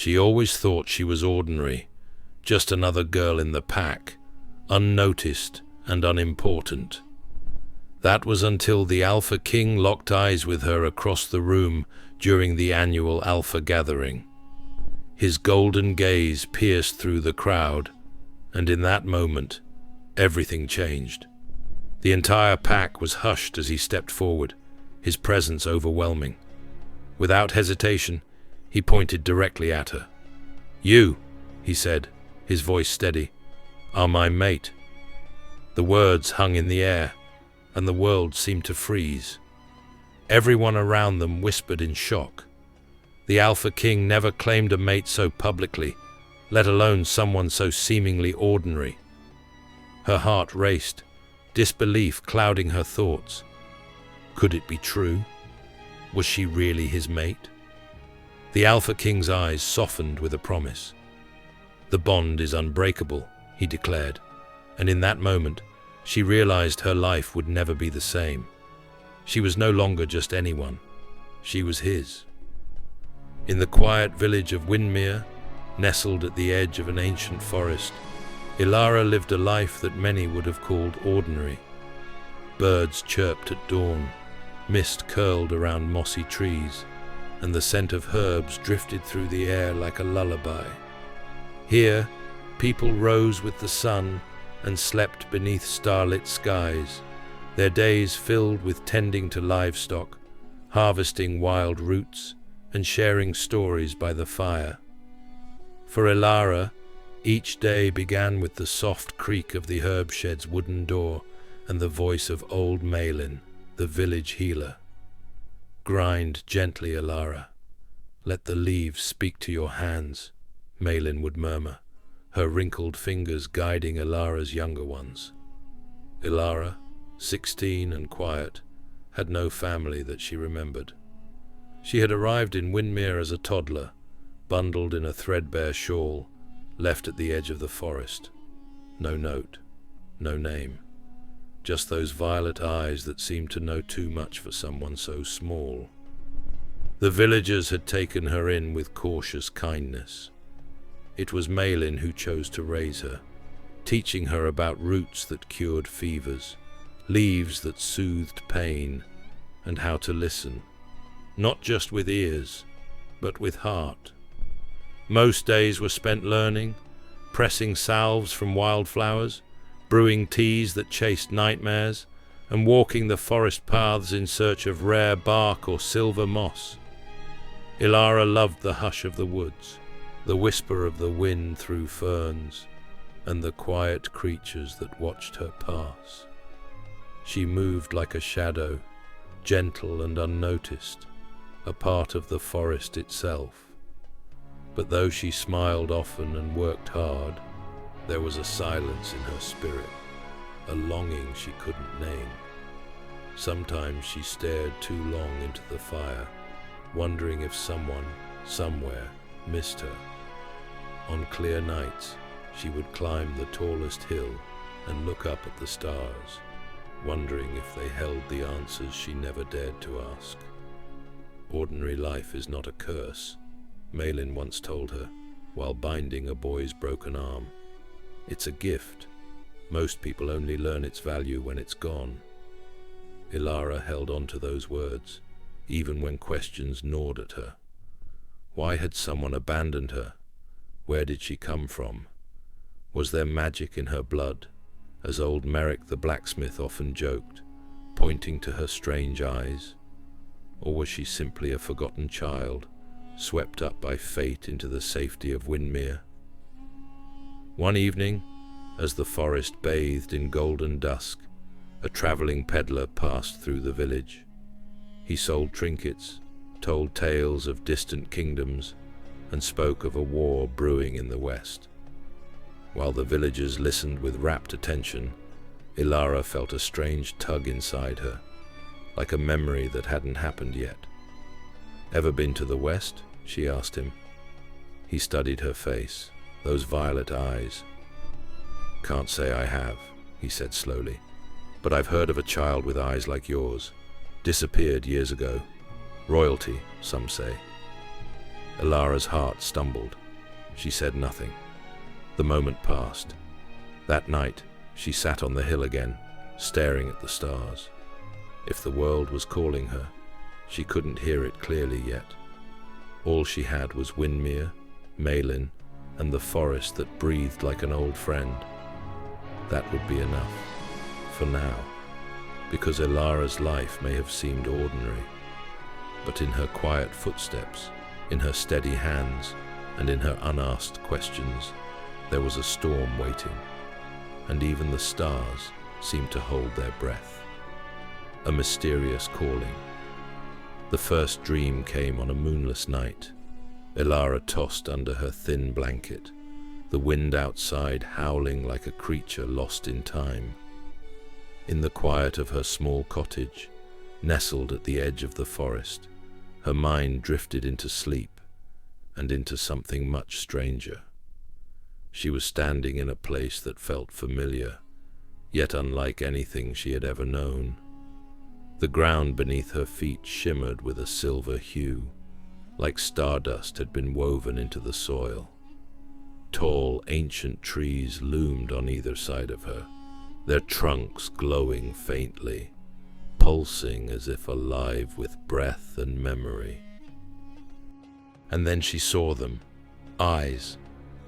She always thought she was ordinary, just another girl in the pack, unnoticed and unimportant. That was until the Alpha King locked eyes with her across the room during the annual Alpha gathering. His golden gaze pierced through the crowd, and in that moment, everything changed. The entire pack was hushed as he stepped forward, his presence overwhelming. Without hesitation, he pointed directly at her. "You," he said, his voice steady, "are my mate." The words hung in the air, and the world seemed to freeze. Everyone around them whispered in shock. The Alpha King never claimed a mate so publicly, let alone someone so seemingly ordinary. Her heart raced, disbelief clouding her thoughts. Could it be true? Was she really his mate? The Alpha King's eyes softened with a promise. "The bond is unbreakable," he declared, and in that moment, she realized her life would never be the same. She was no longer just anyone. She was his. In the quiet village of Windmere, nestled at the edge of an ancient forest, Ilara lived a life that many would have called ordinary. Birds chirped at dawn, mist curled around mossy trees, and the scent of herbs drifted through the air like a lullaby. Here, people rose with the sun and slept beneath starlit skies, their days filled with tending to livestock, harvesting wild roots, and sharing stories by the fire. For Ilara, each day began with the soft creak of the herb shed's wooden door and the voice of old Malin, the village healer. "Grind gently, Ilara. Let the leaves speak to your hands," Malin would murmur, her wrinkled fingers guiding Ilara's younger ones. Ilara, 16 and quiet, had no family that she remembered. She had arrived in Windmere as a toddler, bundled in a threadbare shawl, left at the edge of the forest. No note, no name, just those violet eyes that seemed to know too much for someone so small. The villagers had taken her in with cautious kindness. It was Malin who chose to raise her, teaching her about roots that cured fevers, leaves that soothed pain, and how to listen, not just with ears, but with heart. Most days were spent learning, pressing salves from wildflowers, brewing teas that chased nightmares, and walking the forest paths in search of rare bark or silver moss. Ilara loved the hush of the woods, the whisper of the wind through ferns, and the quiet creatures that watched her pass. She moved like a shadow, gentle and unnoticed, a part of the forest itself. But though she smiled often and worked hard, there was a silence in her spirit, a longing she couldn't name. Sometimes she stared too long into the fire, wondering if someone, somewhere, missed her. On clear nights, she would climb the tallest hill and look up at the stars, wondering if they held the answers she never dared to ask. "Ordinary life is not a curse," Malin once told her, while binding a boy's broken arm. "It's a gift. Most people only learn its value when it's gone." Ilara held on to those words, even when questions gnawed at her. Why had someone abandoned her? Where did she come from? Was there magic in her blood, as old Merrick the blacksmith often joked, pointing to her strange eyes? Or was she simply a forgotten child, swept up by fate into the safety of Windmere? One evening, as the forest bathed in golden dusk, a traveling peddler passed through the village. He sold trinkets, told tales of distant kingdoms, and spoke of a war brewing in the west. While the villagers listened with rapt attention, Ilara felt a strange tug inside her, like a memory that hadn't happened yet. "Ever been to the west?" she asked him. He studied her face, those violet eyes. "Can't say I have," he said slowly, "but I've heard of a child with eyes like yours. Disappeared years ago. Royalty, some say." Ilara's heart stumbled. She said nothing. The moment passed. That night, she sat on the hill again, staring at the stars. If the world was calling her, she couldn't hear it clearly yet. All she had was Windmere, Malin, and the forest that breathed like an old friend. That would be enough, for now, because Ilara's life may have seemed ordinary, but in her quiet footsteps, in her steady hands, and in her unasked questions, there was a storm waiting, and even the stars seemed to hold their breath. A mysterious calling. The first dream came on a moonless night. Ilara tossed under her thin blanket, the wind outside howling like a creature lost in time. In the quiet of her small cottage, nestled at the edge of the forest, her mind drifted into sleep and into something much stranger. She was standing in a place that felt familiar, yet unlike anything she had ever known. The ground beneath her feet shimmered with a silver hue, like stardust had been woven into the soil. Tall, ancient trees loomed on either side of her, their trunks glowing faintly, pulsing as if alive with breath and memory. And then she saw them, eyes,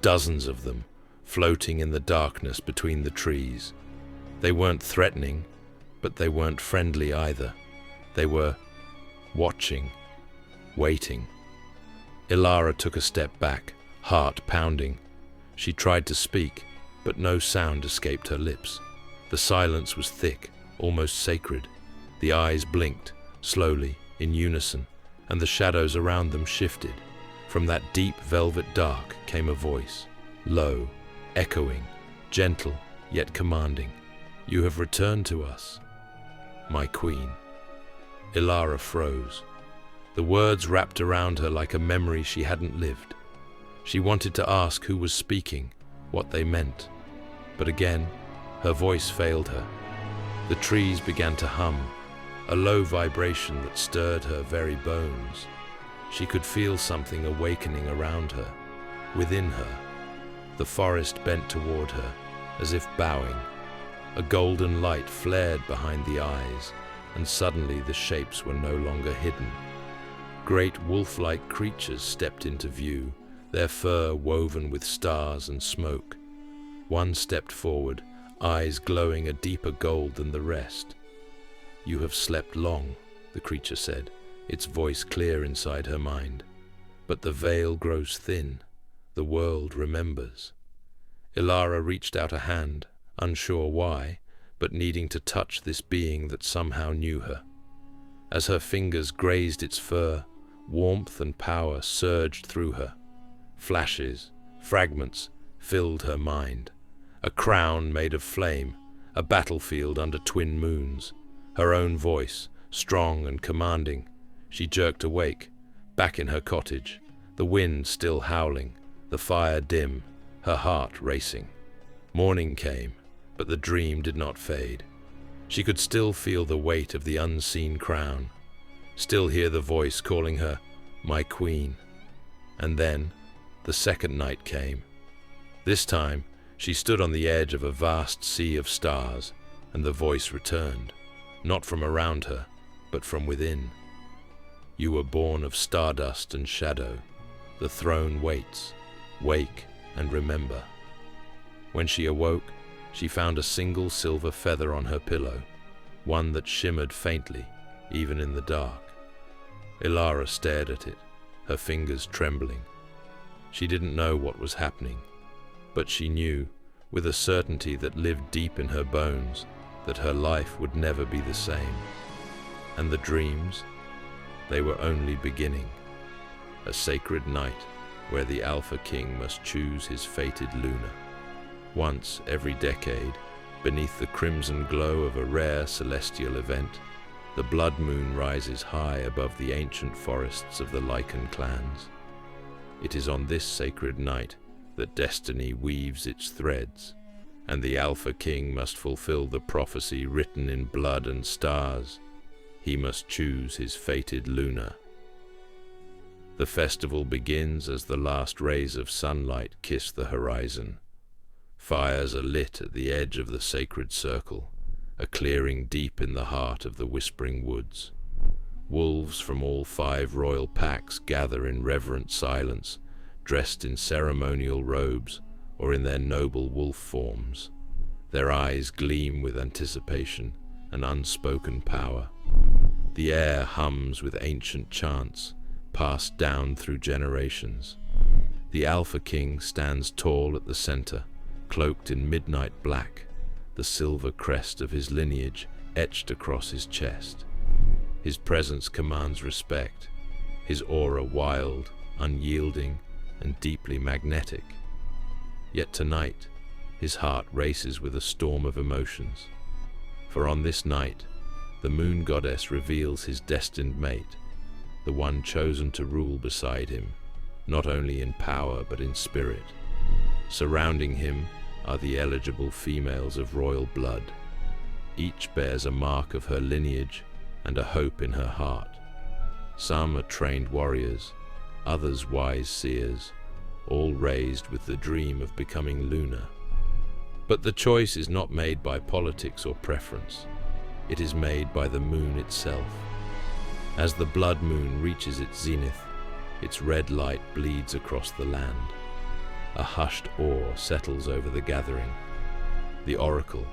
dozens of them, floating in the darkness between the trees. They weren't threatening, but they weren't friendly either. They were watching, waiting. Ilara took a step back, heart pounding. She tried to speak, but no sound escaped her lips. The silence was thick, almost sacred. The eyes blinked, slowly, in unison, and the shadows around them shifted. From that deep velvet dark came a voice, low, echoing, gentle, yet commanding. "You have returned to us, my queen." Ilara froze. The words wrapped around her like a memory she hadn't lived. She wanted to ask who was speaking, what they meant. But again, her voice failed her. The trees began to hum, a low vibration that stirred her very bones. She could feel something awakening around her, within her. The forest bent toward her, as if bowing. A golden light flared behind the eyes, and suddenly the shapes were no longer hidden. Great wolf-like creatures stepped into view, their fur woven with stars and smoke. One stepped forward, eyes glowing a deeper gold than the rest. "You have slept long," the creature said, its voice clear inside her mind. "But the veil grows thin. The world remembers." Ilara reached out a hand, unsure why, but needing to touch this being that somehow knew her. As her fingers grazed its fur, warmth and power surged through her. Flashes, fragments, filled her mind. A crown made of flame, a battlefield under twin moons. Her own voice, strong and commanding. She jerked awake, back in her cottage, the wind still howling, the fire dim, her heart racing. Morning came, but the dream did not fade. She could still feel the weight of the unseen crown, still hear the voice calling her, "My queen." And then, the second night came. This time, she stood on the edge of a vast sea of stars, and the voice returned, not from around her, but from within. "You were born of stardust and shadow. The throne waits. Wake and remember." When she awoke, she found a single silver feather on her pillow, one that shimmered faintly, even in the dark. Ilara stared at it, her fingers trembling. She didn't know what was happening, but she knew, with a certainty that lived deep in her bones, that her life would never be the same. And the dreams, they were only beginning. A sacred night where the Alpha King must choose his fated Luna. Once every decade, beneath the crimson glow of a rare celestial event, the blood moon rises high above the ancient forests of the Lycan clans. It is on this sacred night that destiny weaves its threads, and the Alpha King must fulfill the prophecy written in blood and stars. He must choose his fated Luna. The festival begins as the last rays of sunlight kiss the horizon. Fires are lit at the edge of the sacred circle, a clearing deep in the heart of the whispering woods. Wolves from all 5 royal packs gather in reverent silence, dressed in ceremonial robes or in their noble wolf forms. Their eyes gleam with anticipation and unspoken power. The air hums with ancient chants, passed down through generations. The Alpha King stands tall at the center, cloaked in midnight black, the silver crest of his lineage etched across his chest. His presence commands respect, his aura wild, unyielding, and deeply magnetic. Yet tonight, his heart races with a storm of emotions. For on this night, the moon goddess reveals his destined mate, the one chosen to rule beside him, not only in power but in spirit. Surrounding him are the eligible females of royal blood. Each bears a mark of her lineage and a hope in her heart. Some are trained warriors, others wise seers, all raised with the dream of becoming Luna. But the choice is not made by politics or preference. It is made by the moon itself. As the blood moon reaches its zenith, its red light bleeds across the land. A hushed awe settles over the gathering. The oracle,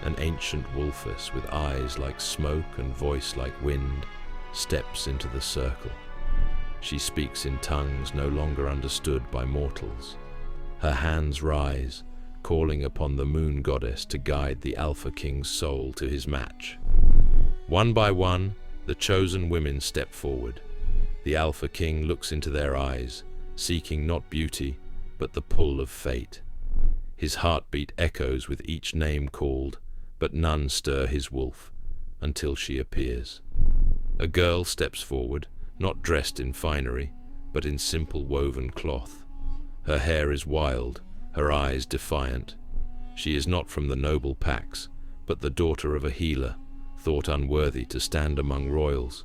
an ancient wolfess with eyes like smoke and voice like wind, steps into the circle. She speaks in tongues no longer understood by mortals. Her hands rise, calling upon the moon goddess to guide the Alpha King's soul to his match. One by one, the chosen women step forward. The Alpha King looks into their eyes, seeking not beauty, but the pull of fate. His heartbeat echoes with each name called, but none stir his wolf, until she appears. A girl steps forward, not dressed in finery, but in simple woven cloth. Her hair is wild, her eyes defiant. She is not from the noble packs, but the daughter of a healer, thought unworthy to stand among royals.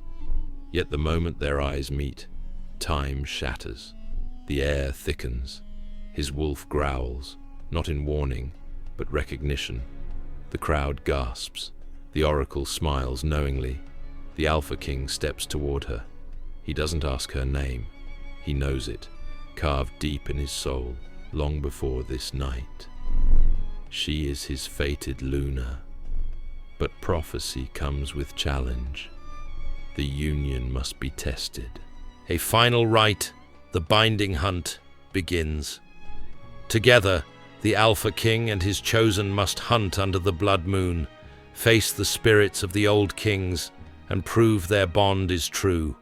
Yet the moment their eyes meet, time shatters. The air thickens. His wolf growls, not in warning, but recognition. The crowd gasps. The oracle smiles knowingly. The Alpha King steps toward her. He doesn't ask her name. He knows it, carved deep in his soul, long before this night. She is his fated Luna. But prophecy comes with challenge. The union must be tested. A final rite, the binding hunt, begins. Together, the Alpha King and his chosen must hunt under the blood moon, face the spirits of the old kings, and prove their bond is true.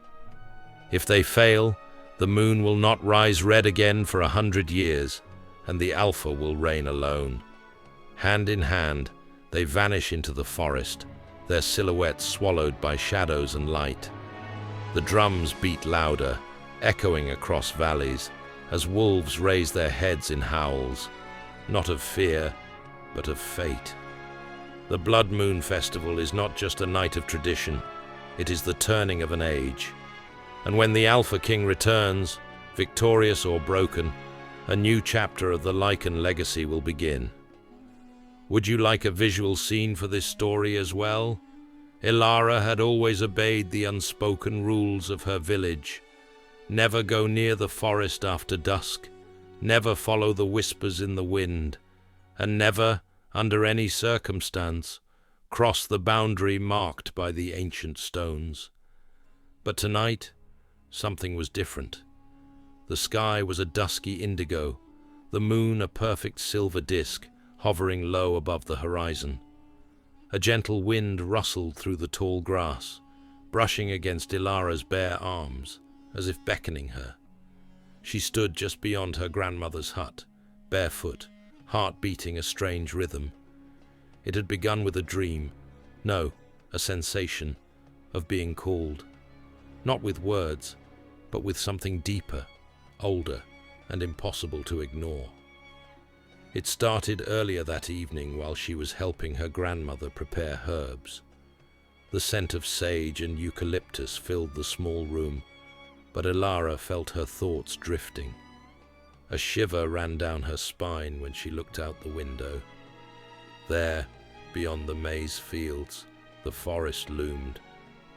If they fail, the moon will not rise red again for 100 years, and the Alpha will reign alone. Hand in hand, they vanish into the forest, their silhouettes swallowed by shadows and light. The drums beat louder, echoing across valleys, as wolves raise their heads in howls, not of fear, but of fate. The Blood Moon Festival is not just a night of tradition, it is the turning of an age. And when the Alpha King returns, victorious or broken, a new chapter of the Lycan legacy will begin. Would you like a visual scene for this story as well? Ilara had always obeyed the unspoken rules of her village. Never go near the forest after dusk, never follow the whispers in the wind, and never, under any circumstance, cross the boundary marked by the ancient stones. But tonight, something was different. The sky was a dusky indigo, the moon a perfect silver disk, hovering low above the horizon. A gentle wind rustled through the tall grass, brushing against Ilara's bare arms, as if beckoning her. She stood just beyond her grandmother's hut, barefoot, heart beating a strange rhythm. It had begun with a dream, no, a sensation, of being called. Not with words, but with something deeper, older, and impossible to ignore. It started earlier that evening while she was helping her grandmother prepare herbs. The scent of sage and eucalyptus filled the small room, But Ilara felt her thoughts drifting. A shiver ran down her spine when she looked out the window. There, beyond the maize fields, the forest loomed,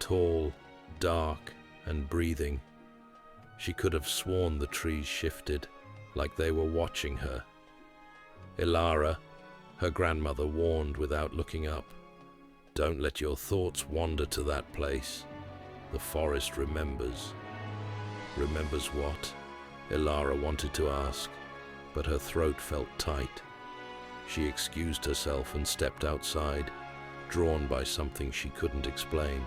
tall, dark, and breathing. She could have sworn the trees shifted, like they were watching her. Ilara, her grandmother warned without looking up, "Don't let your thoughts wander to that place. The forest remembers." Remembers what? Ilara wanted to ask, but her throat felt tight. She excused herself and stepped outside, drawn by something she couldn't explain.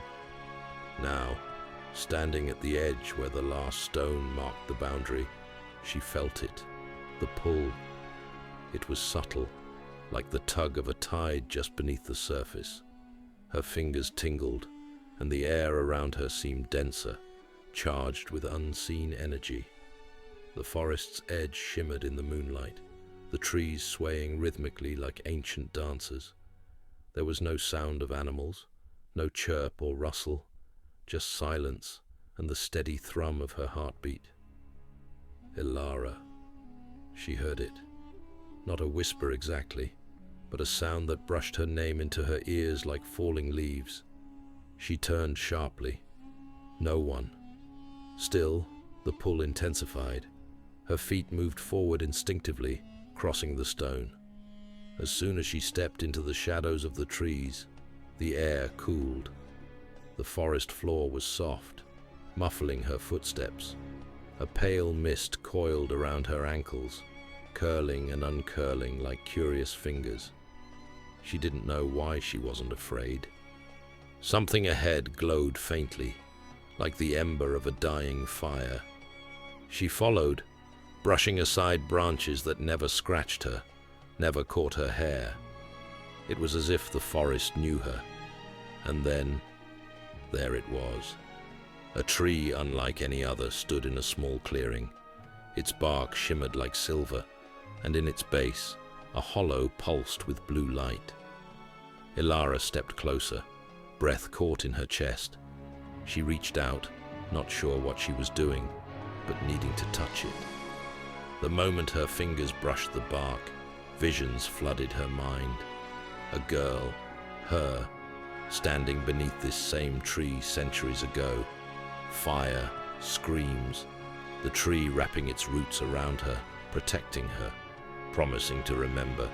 Now, standing at the edge where the last stone marked the boundary, she felt it, the pull. It was subtle, like the tug of a tide just beneath the surface. Her fingers tingled, and the air around her seemed denser, charged with unseen energy. The forest's edge shimmered in the moonlight, the trees swaying rhythmically like ancient dancers. There was no sound of animals, no chirp or rustle, just silence and the steady thrum of her heartbeat. Ilara. She heard it. Not a whisper exactly, but a sound that brushed her name into her ears like falling leaves. She turned sharply. No one. Still, the pull intensified. Her feet moved forward instinctively, crossing the stone. As soon as she stepped into the shadows of the trees, the air cooled. The forest floor was soft, muffling her footsteps. A pale mist coiled around her ankles, curling and uncurling like curious fingers. She didn't know why she wasn't afraid. Something ahead glowed faintly, like the ember of a dying fire. She followed, brushing aside branches that never scratched her, never caught her hair. It was as if the forest knew her. And then, there it was. A tree unlike any other stood in a small clearing. Its bark shimmered like silver, and in its base, a hollow pulsed with blue light. Ilara stepped closer, breath caught in her chest. She reached out, not sure what she was doing, but needing to touch it. The moment her fingers brushed the bark, visions flooded her mind. A girl, her, standing beneath this same tree centuries ago. Fire, screams, the tree wrapping its roots around her, protecting her, promising to remember,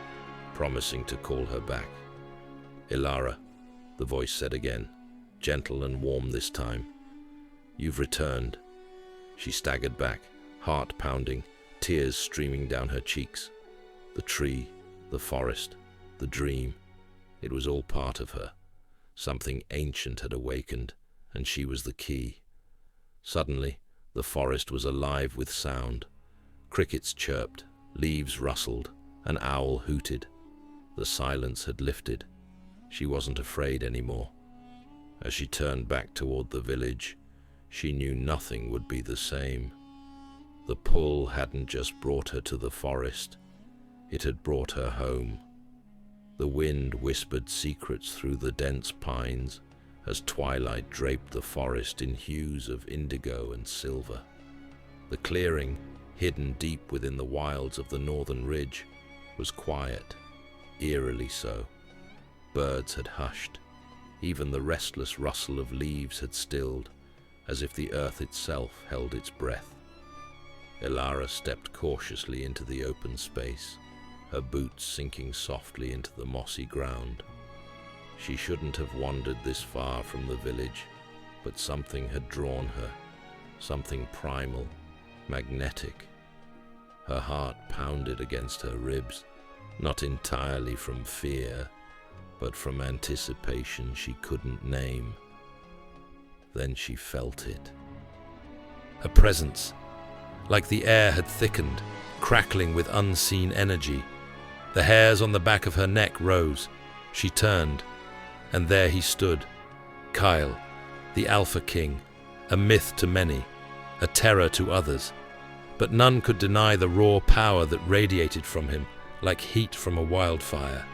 promising to call her back. "Ilara," the voice said again, gentle and warm this time. "You've returned." She staggered back, heart pounding, tears streaming down her cheeks. The tree, the forest, the dream, it was all part of her. Something ancient had awakened, and she was the key. Suddenly, the forest was alive with sound. Crickets chirped, leaves rustled, an owl hooted. The silence had lifted. She wasn't afraid anymore. As she turned back toward the village, she knew nothing would be the same. The pull hadn't just brought her to the forest, it had brought her home. The wind whispered secrets through the dense pines as twilight draped the forest in hues of indigo and silver. The clearing, hidden deep within the wilds of the northern ridge, was quiet, eerily so. Birds had hushed. Even the restless rustle of leaves had stilled, as if the earth itself held its breath. Ilara stepped cautiously into the open space, her boots sinking softly into the mossy ground. She shouldn't have wandered this far from the village, but something had drawn her, something primal, magnetic. Her heart pounded against her ribs, not entirely from fear, but from anticipation she couldn't name. Then she felt it. A presence, like the air had thickened, crackling with unseen energy. The hairs on the back of her neck rose. She turned, and there he stood, Kyle, the Alpha King, a myth to many, a terror to others. But none could deny the raw power that radiated from him like heat from a wildfire.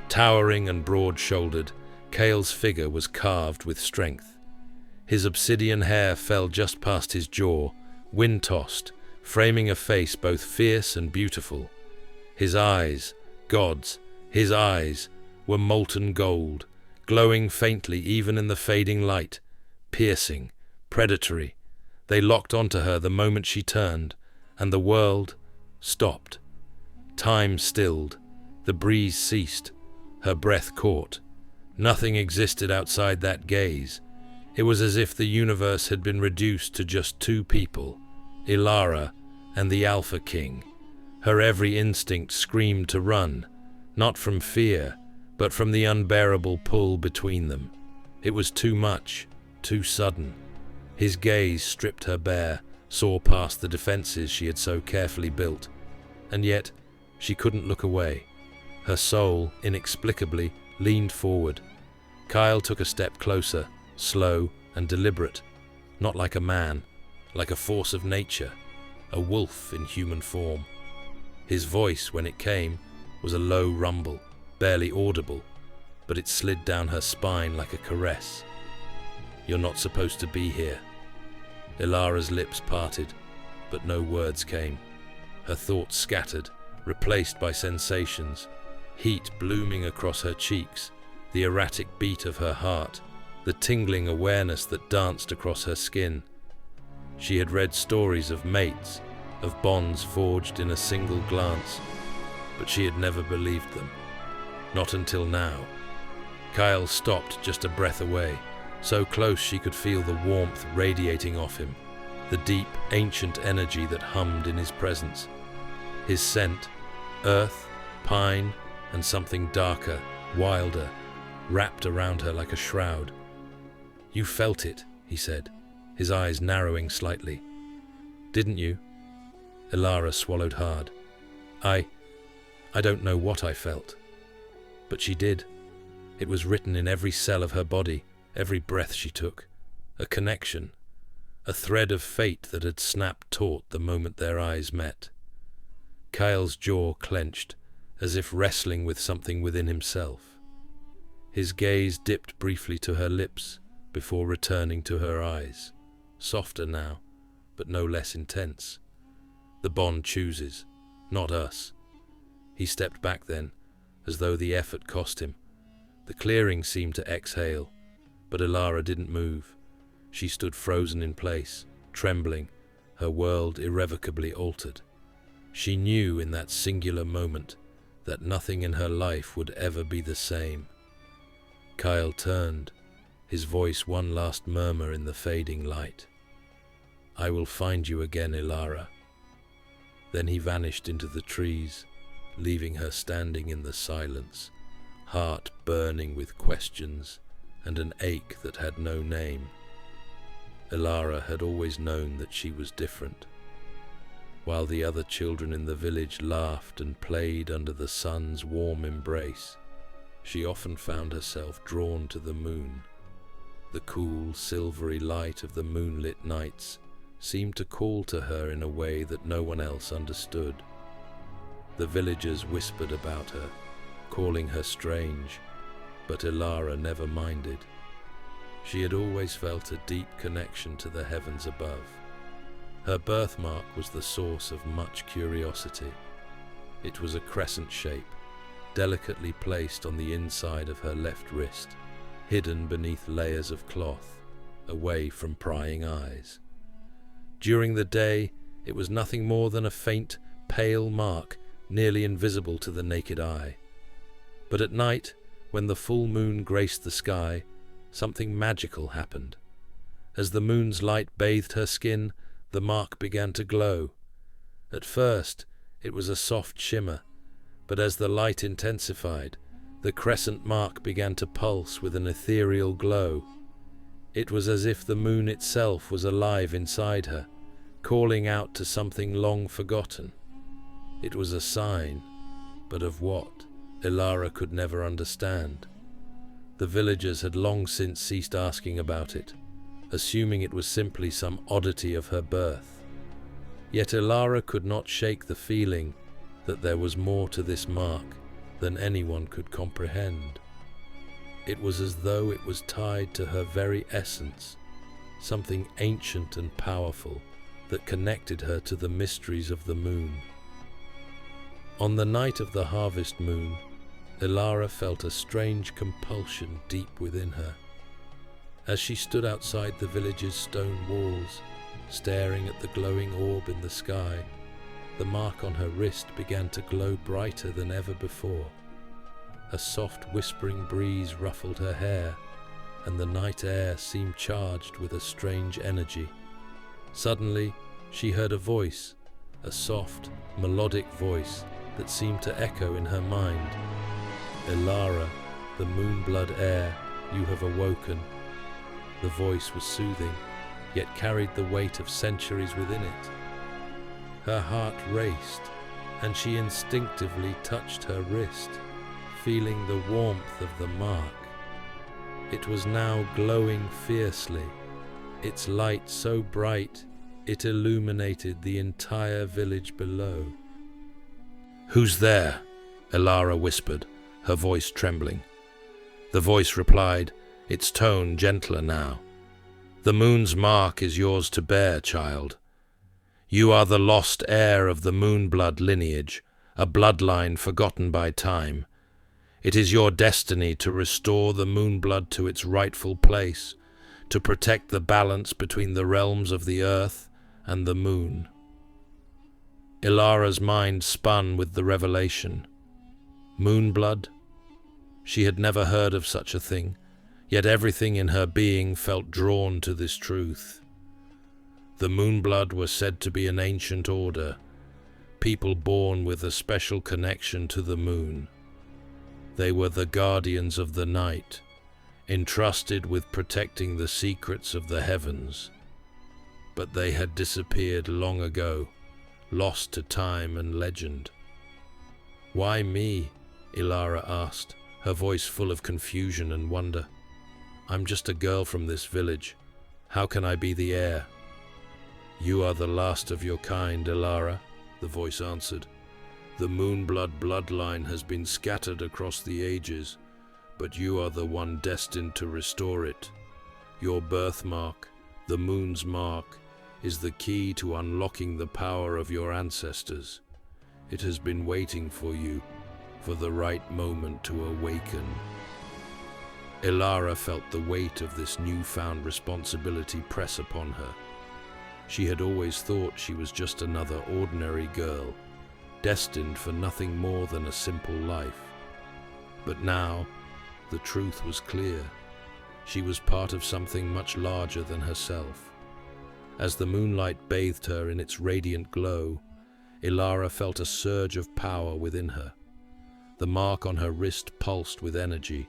Towering and broad-shouldered, Kale's figure was carved with strength. His obsidian hair fell just past his jaw, wind-tossed, framing a face both fierce and beautiful. His eyes, gods, his eyes, were molten gold, glowing faintly even in the fading light, piercing, predatory. They locked onto her the moment she turned, and the world stopped. Time stilled, the breeze ceased, her breath caught. Nothing existed outside that gaze. It was as if the universe had been reduced to just two people, Ilara and the Alpha King. Her every instinct screamed to run, not from fear, but from the unbearable pull between them. It was too much, too sudden. His gaze stripped her bare, saw past the defenses she had so carefully built, and yet she couldn't look away. Her soul, inexplicably, leaned forward. Kyle took a step closer, slow and deliberate, not like a man, like a force of nature, a wolf in human form. His voice, when it came, was a low rumble, barely audible, but it slid down her spine like a caress. "You're not supposed to be here." Ilara's lips parted, but no words came. Her thoughts scattered, replaced by sensations, heat blooming across her cheeks, the erratic beat of her heart, the tingling awareness that danced across her skin. She had read stories of mates, of bonds forged in a single glance, but she had never believed them. Not until now. Kyle stopped just a breath away, so close she could feel the warmth radiating off him, the deep, ancient energy that hummed in his presence. His scent, earth, pine, and something darker, wilder, wrapped around her like a shroud. "You felt it," he said, his eyes narrowing slightly. "Didn't you?" Ilara swallowed hard. I don't know what I felt. But she did. It was written in every cell of her body, every breath she took. A connection, a thread of fate that had snapped taut the moment their eyes met. Kyle's jaw clenched, as if wrestling with something within himself. His gaze dipped briefly to her lips before returning to her eyes, softer now, but no less intense. The bond chooses, not us. He stepped back then, as though the effort cost him. The clearing seemed to exhale, but Ilara didn't move. She stood frozen in place, trembling, her world irrevocably altered. She knew in that singular moment that nothing in her life would ever be the same. Kyle turned, his voice one last murmur in the fading light. "I will find you again, Ilara." Then he vanished into the trees, leaving her standing in the silence, heart burning with questions and an ache that had no name. Ilara had always known that she was different. While the other children in the village laughed and played under the sun's warm embrace, she often found herself drawn to the moon. The cool, silvery light of the moonlit nights seemed to call to her in a way that no one else understood. The villagers whispered about her, calling her strange, but Ilara never minded. She had always felt a deep connection to the heavens above. Her birthmark was the source of much curiosity. It was a crescent shape, delicately placed on the inside of her left wrist, hidden beneath layers of cloth, away from prying eyes. During the day, it was nothing more than a faint, pale mark, nearly invisible to the naked eye. But at night, when the full moon graced the sky, something magical happened. As the moon's light bathed her skin, the mark began to glow. At first, it was a soft shimmer, but as the light intensified, the crescent mark began to pulse with an ethereal glow. It was as if the moon itself was alive inside her, calling out to something long forgotten. It was a sign, but of what, Ilara could never understand. The villagers had long since ceased asking about it, assuming it was simply some oddity of her birth. Yet Ilara could not shake the feeling that there was more to this mark than anyone could comprehend. It was as though it was tied to her very essence, something ancient and powerful that connected her to the mysteries of the moon. On the night of the harvest moon, Ilara felt a strange compulsion deep within her. As she stood outside the village's stone walls, staring at the glowing orb in the sky, the mark on her wrist began to glow brighter than ever before. A soft whispering breeze ruffled her hair, and the night air seemed charged with a strange energy. Suddenly, she heard a voice, a soft, melodic voice that seemed to echo in her mind. "Ilara, the Moonblood heir, you have awoken." The voice was soothing, yet carried the weight of centuries within it. Her heart raced, and she instinctively touched her wrist, feeling the warmth of the mark. It was now glowing fiercely, its light so bright it illuminated the entire village below. "Who's there?" Ilara whispered, her voice trembling. The voice replied, its tone gentler now. "The moon's mark is yours to bear, child. You are the lost heir of the Moonblood lineage, a bloodline forgotten by time. It is your destiny to restore the Moonblood to its rightful place, to protect the balance between the realms of the earth and the moon." Ilara's mind spun with the revelation. Moonblood? She had never heard of such a thing, yet everything in her being felt drawn to this truth. The Moonblood were said to be an ancient order, people born with a special connection to the moon. They were the guardians of the night, entrusted with protecting the secrets of the heavens. But they had disappeared long ago, lost to time and legend. "Why me?" Ilara asked, her voice full of confusion and wonder. "I'm just a girl from this village. How can I be the heir?" "You are the last of your kind, Ilara," the voice answered. "The Moonblood bloodline has been scattered across the ages, but you are the one destined to restore it. Your birthmark, the moon's mark, is the key to unlocking the power of your ancestors. It has been waiting for you, for the right moment to awaken." Ilara felt the weight of this newfound responsibility press upon her. She had always thought she was just another ordinary girl, destined for nothing more than a simple life. But now, the truth was clear. She was part of something much larger than herself. As the moonlight bathed her in its radiant glow, Ilara felt a surge of power within her. The mark on her wrist pulsed with energy,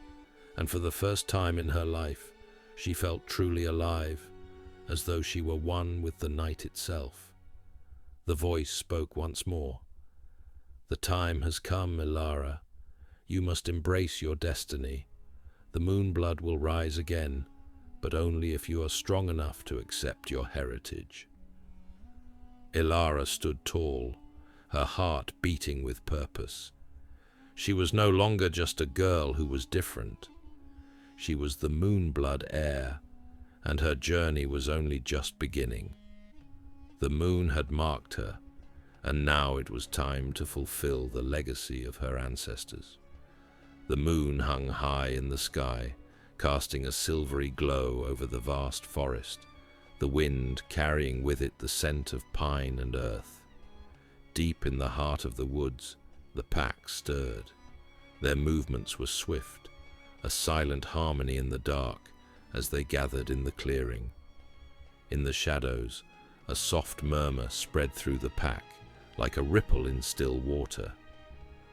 and for the first time in her life, she felt truly alive, as though she were one with the night itself. The voice spoke once more. "The time has come, Ilara. You must embrace your destiny. The Moonblood will rise again, but only if you are strong enough to accept your heritage." Ilara stood tall, her heart beating with purpose. She was no longer just a girl who was different. She was the Moonblood heir, and her journey was only just beginning. The moon had marked her, and now it was time to fulfill the legacy of her ancestors. The moon hung high in the sky, casting a silvery glow over the vast forest, the wind carrying with it the scent of pine and earth. Deep in the heart of the woods, the pack stirred. Their movements were swift, a silent harmony in the dark as they gathered in the clearing. In the shadows, a soft murmur spread through the pack, like a ripple in still water.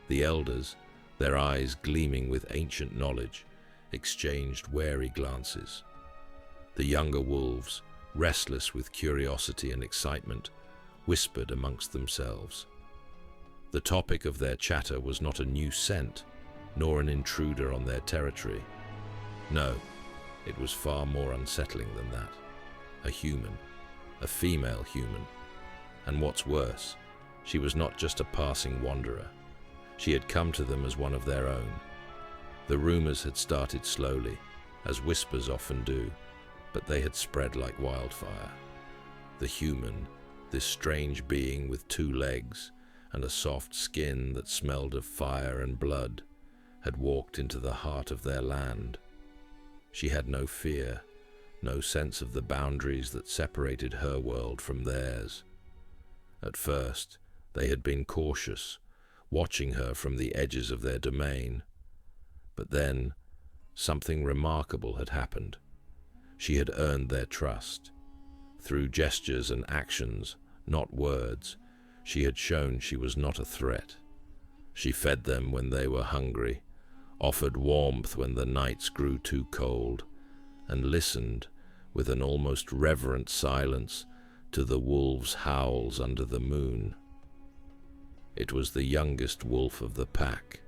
The elders, their eyes gleaming with ancient knowledge, exchanged wary glances. The younger wolves, restless with curiosity and excitement, whispered amongst themselves. The topic of their chatter was not a new scent, nor an intruder on their territory. No, it was far more unsettling than that. A human, a female human. And what's worse, she was not just a passing wanderer. She had come to them as one of their own. The rumors had started slowly, as whispers often do, but they had spread like wildfire. The human, this strange being with 2 legs and a soft skin that smelled of fire and blood, had walked into the heart of their land. She had no fear, no sense of the boundaries that separated her world from theirs. At first, they had been cautious, watching her from the edges of their domain. But then, something remarkable had happened. She had earned their trust. Through gestures and actions, not words, she had shown she was not a threat. She fed them when they were hungry, offered warmth when the nights grew too cold, and listened with an almost reverent silence to the wolves' howls under the moon. It was the youngest wolf of the pack,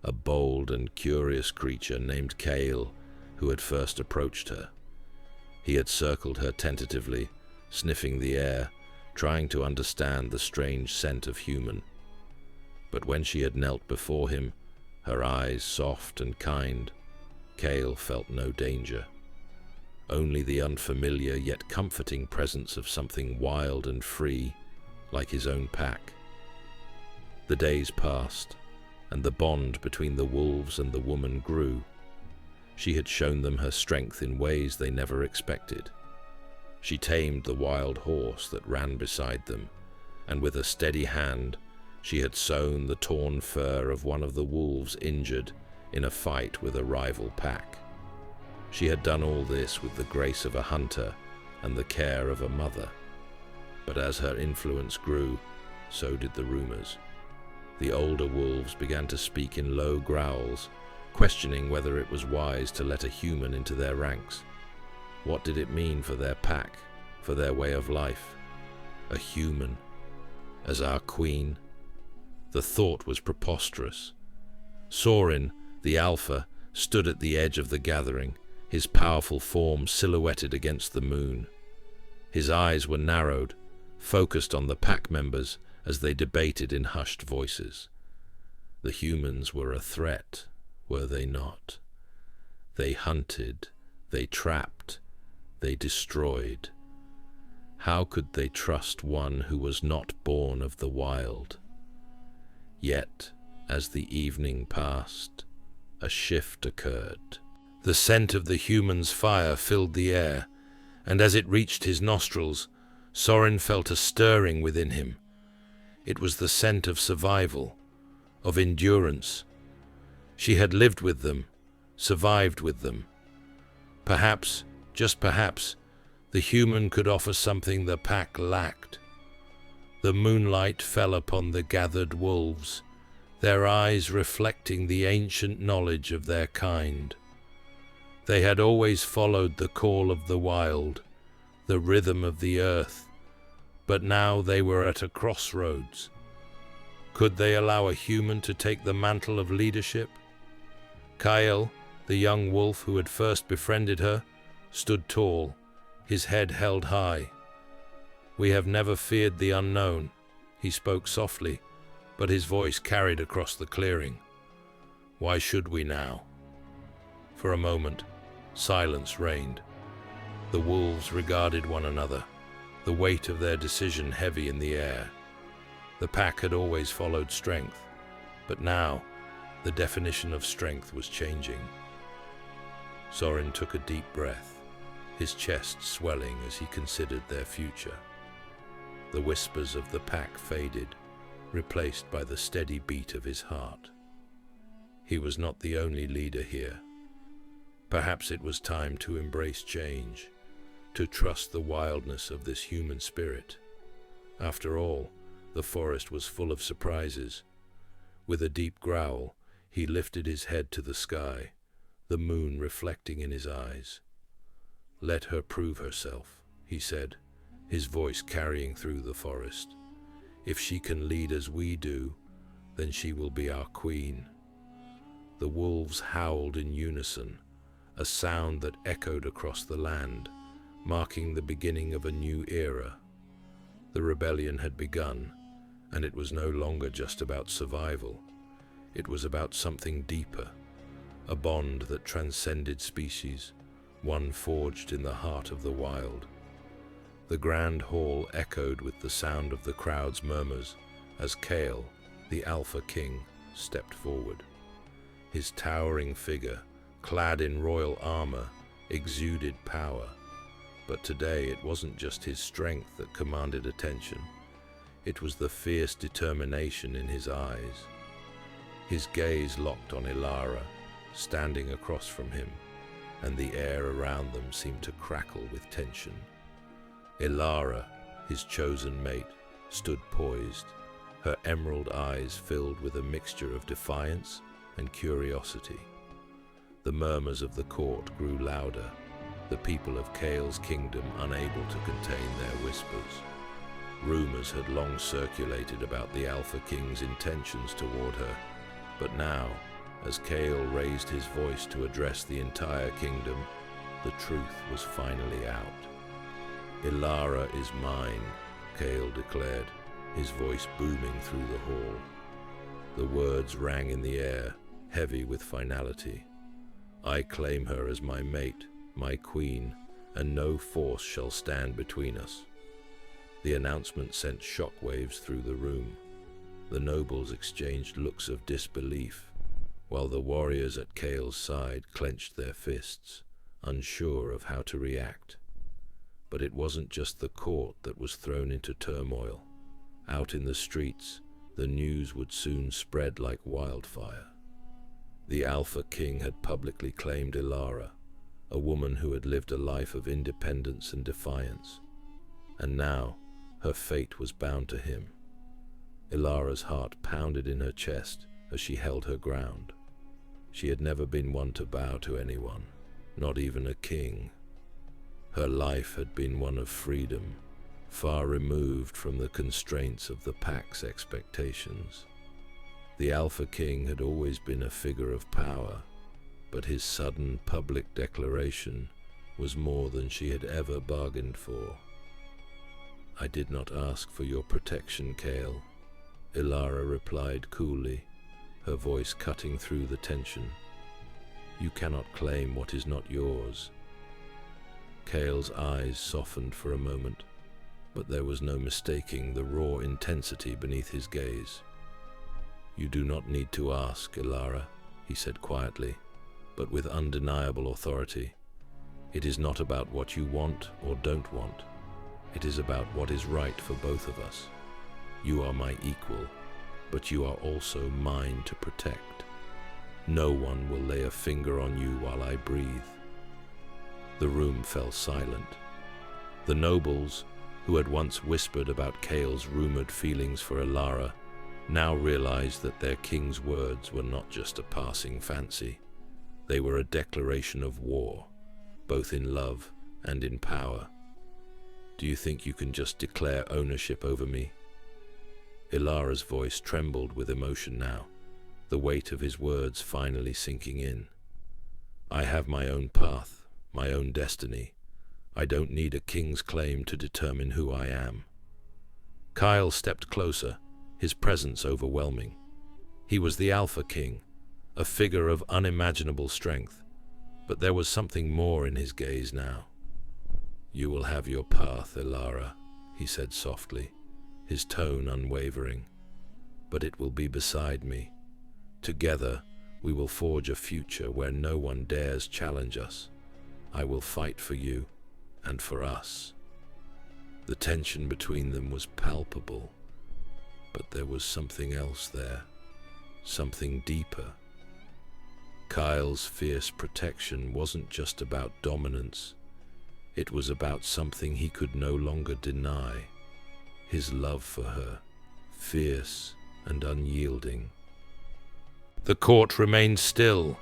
a bold and curious creature named Kale, who had first approached her. He had circled her tentatively, sniffing the air, trying to understand the strange scent of human. But when she had knelt before him, her eyes soft and kind, Kale felt no danger. Only the unfamiliar yet comforting presence of something wild and free, like his own pack. The days passed, and the bond between the wolves and the woman grew. She had shown them her strength in ways they never expected. She tamed the wild horse that ran beside them, and with a steady hand, she had sewn the torn fur of one of the wolves injured in a fight with a rival pack. She had done all this with the grace of a hunter and the care of a mother. But as her influence grew, so did the rumors. The older wolves began to speak in low growls, questioning whether it was wise to let a human into their ranks. What did it mean for their pack, for their way of life? A human, as our queen? The thought was preposterous. Sorin, the alpha, stood at the edge of the gathering, his powerful form silhouetted against the moon. His eyes were narrowed, focused on the pack members as they debated in hushed voices. The humans were a threat, were they not? They hunted, they trapped, they destroyed. How could they trust one who was not born of the wild? Yet, as the evening passed, a shift occurred. The scent of the human's fire filled the air, and as it reached his nostrils, Sorin felt a stirring within him. It was the scent of survival, of endurance. She had lived with them, survived with them. Perhaps, just perhaps, the human could offer something the pack lacked. The moonlight fell upon the gathered wolves, their eyes reflecting the ancient knowledge of their kind. They had always followed the call of the wild, the rhythm of the earth, but now they were at a crossroads. Could they allow a human to take the mantle of leadership? Kyle, the young wolf who had first befriended her, stood tall, his head held high. "We have never feared the unknown," he spoke softly, but his voice carried across the clearing. "Why should we now?" For a moment, silence reigned. The wolves regarded one another, the weight of their decision heavy in the air. The pack had always followed strength, but now the definition of strength was changing. Sorin took a deep breath, his chest swelling as he considered their future. The whispers of the pack faded, replaced by the steady beat of his heart. He was not the only leader here. Perhaps it was time to embrace change, to trust the wildness of this human spirit. After all, the forest was full of surprises. With a deep growl, he lifted his head to the sky, the moon reflecting in his eyes. "Let her prove herself," he said, his voice carrying through the forest. "If she can lead as we do, then she will be our queen." The wolves howled in unison, a sound that echoed across the land, marking the beginning of a new era. The rebellion had begun, and it was no longer just about survival. It was about something deeper, a bond that transcended species, one forged in the heart of the wild. The grand hall echoed with the sound of the crowd's murmurs as Kale, the Alpha King, stepped forward. His towering figure, clad in royal armor, exuded power. But today it wasn't just his strength that commanded attention. It was the fierce determination in his eyes. His gaze locked on Ilara, standing across from him, and the air around them seemed to crackle with tension. Ilara, his chosen mate, stood poised, her emerald eyes filled with a mixture of defiance and curiosity. The murmurs of the court grew louder, the people of Kale's kingdom unable to contain their whispers. Rumors had long circulated about the Alpha King's intentions toward her, but now, as Kale raised his voice to address the entire kingdom, the truth was finally out. "Ilara is mine," Kale declared, his voice booming through the hall. The words rang in the air, heavy with finality. "I claim her as my mate, my queen, and no force shall stand between us." The announcement sent shockwaves through the room. The nobles exchanged looks of disbelief, while the warriors at Kale's side clenched their fists, unsure of how to react. But it wasn't just the court that was thrown into turmoil. Out in the streets, the news would soon spread like wildfire. The Alpha King had publicly claimed Ilara, a woman who had lived a life of independence and defiance, and now her fate was bound to him. Ilara's heart pounded in her chest as she held her ground. She had never been one to bow to anyone, not even a king. Her life had been one of freedom, far removed from the constraints of the Pack's expectations. The Alpha King had always been a figure of power, but his sudden public declaration was more than she had ever bargained for. "I did not ask for your protection, Kale," Ilara replied coolly, her voice cutting through the tension. "You cannot claim what is not yours." Kale's eyes softened for a moment, but there was no mistaking the raw intensity beneath his gaze. "You do not need to ask, Ilara," he said quietly, but with undeniable authority. "It is not about what you want or don't want. It is about what is right for both of us. You are my equal, but you are also mine to protect. No one will lay a finger on you while I breathe." The room fell silent. The nobles, who had once whispered about Kale's rumored feelings for Ilara, now realized that their king's words were not just a passing fancy. They were a declaration of war, both in love and in power. "Do you think you can just declare ownership over me?" Ilara's voice trembled with emotion now, the weight of his words finally sinking in. "I have my own path, my own destiny. I don't need a king's claim to determine who I am." Kyle stepped closer, his presence overwhelming. He was the Alpha King, a figure of unimaginable strength, but there was something more in his gaze now. "You will have your path, Ilara," he said softly, his tone unwavering, "but it will be beside me. Together, we will forge a future where no one dares challenge us. I will fight for you and for us." The tension between them was palpable, but there was something else there, something deeper. Kyle's fierce protection wasn't just about dominance. It was about something he could no longer deny. His love for her, fierce and unyielding. The court remained still,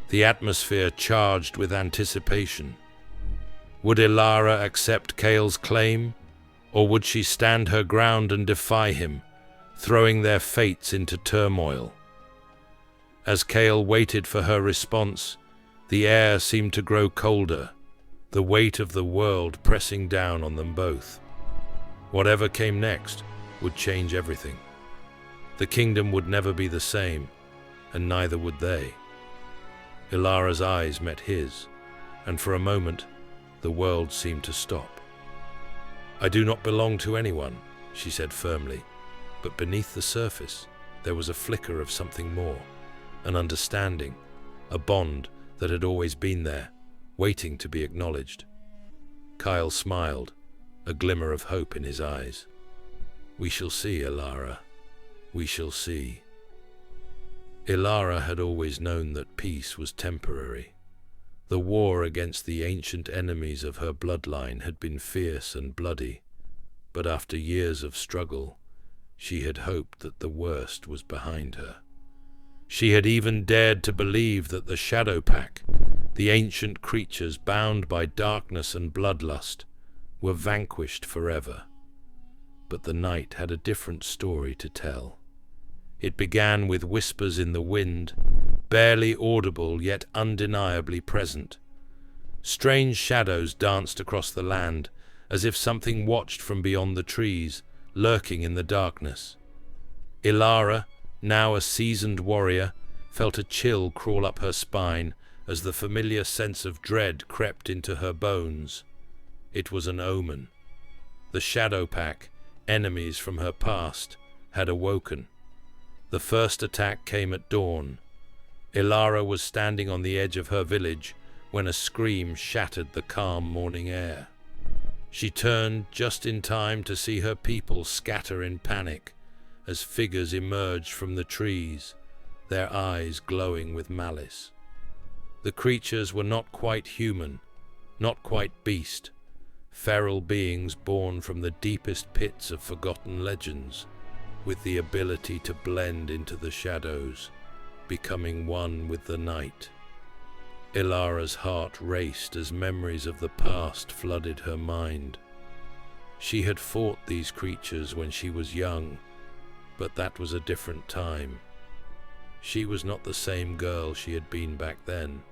the atmosphere charged with anticipation. Would Ilara accept Kale's claim, or would she stand her ground and defy him, throwing their fates into turmoil? As Kale waited for her response, the air seemed to grow colder, the weight of the world pressing down on them both. Whatever came next would change everything. The kingdom would never be the same, and neither would they. Ilara's eyes met his, and for a moment the world seemed to stop. "I do not belong to anyone," she said firmly, but beneath the surface there was a flicker of something more, an understanding, a bond that had always been there, waiting to be acknowledged. Kyle smiled, a glimmer of hope in his eyes. "We shall see, Ilara. We shall see." Ilara had always known that peace was temporary. The war against the ancient enemies of her bloodline had been fierce and bloody, but after years of struggle, she had hoped that the worst was behind her. She had even dared to believe that the Shadow Pack, the ancient creatures bound by darkness and bloodlust, were vanquished forever. But the night had a different story to tell. It began with whispers in the wind, barely audible yet undeniably present. Strange shadows danced across the land, as if something watched from beyond the trees, lurking in the darkness. Ilara, now a seasoned warrior, felt a chill crawl up her spine as the familiar sense of dread crept into her bones. It was an omen. The Shadow Pack, enemies from her past, had awoken. The first attack came at dawn. Ilara was standing on the edge of her village when a scream shattered the calm morning air. She turned just in time to see her people scatter in panic as figures emerged from the trees, their eyes glowing with malice. The creatures were not quite human, not quite beast, feral beings born from the deepest pits of forgotten legends, with the ability to blend into the shadows, becoming one with the night. Ilara's heart raced as memories of the past flooded her mind. She had fought these creatures when she was young, but that was a different time. She was not the same girl she had been back then.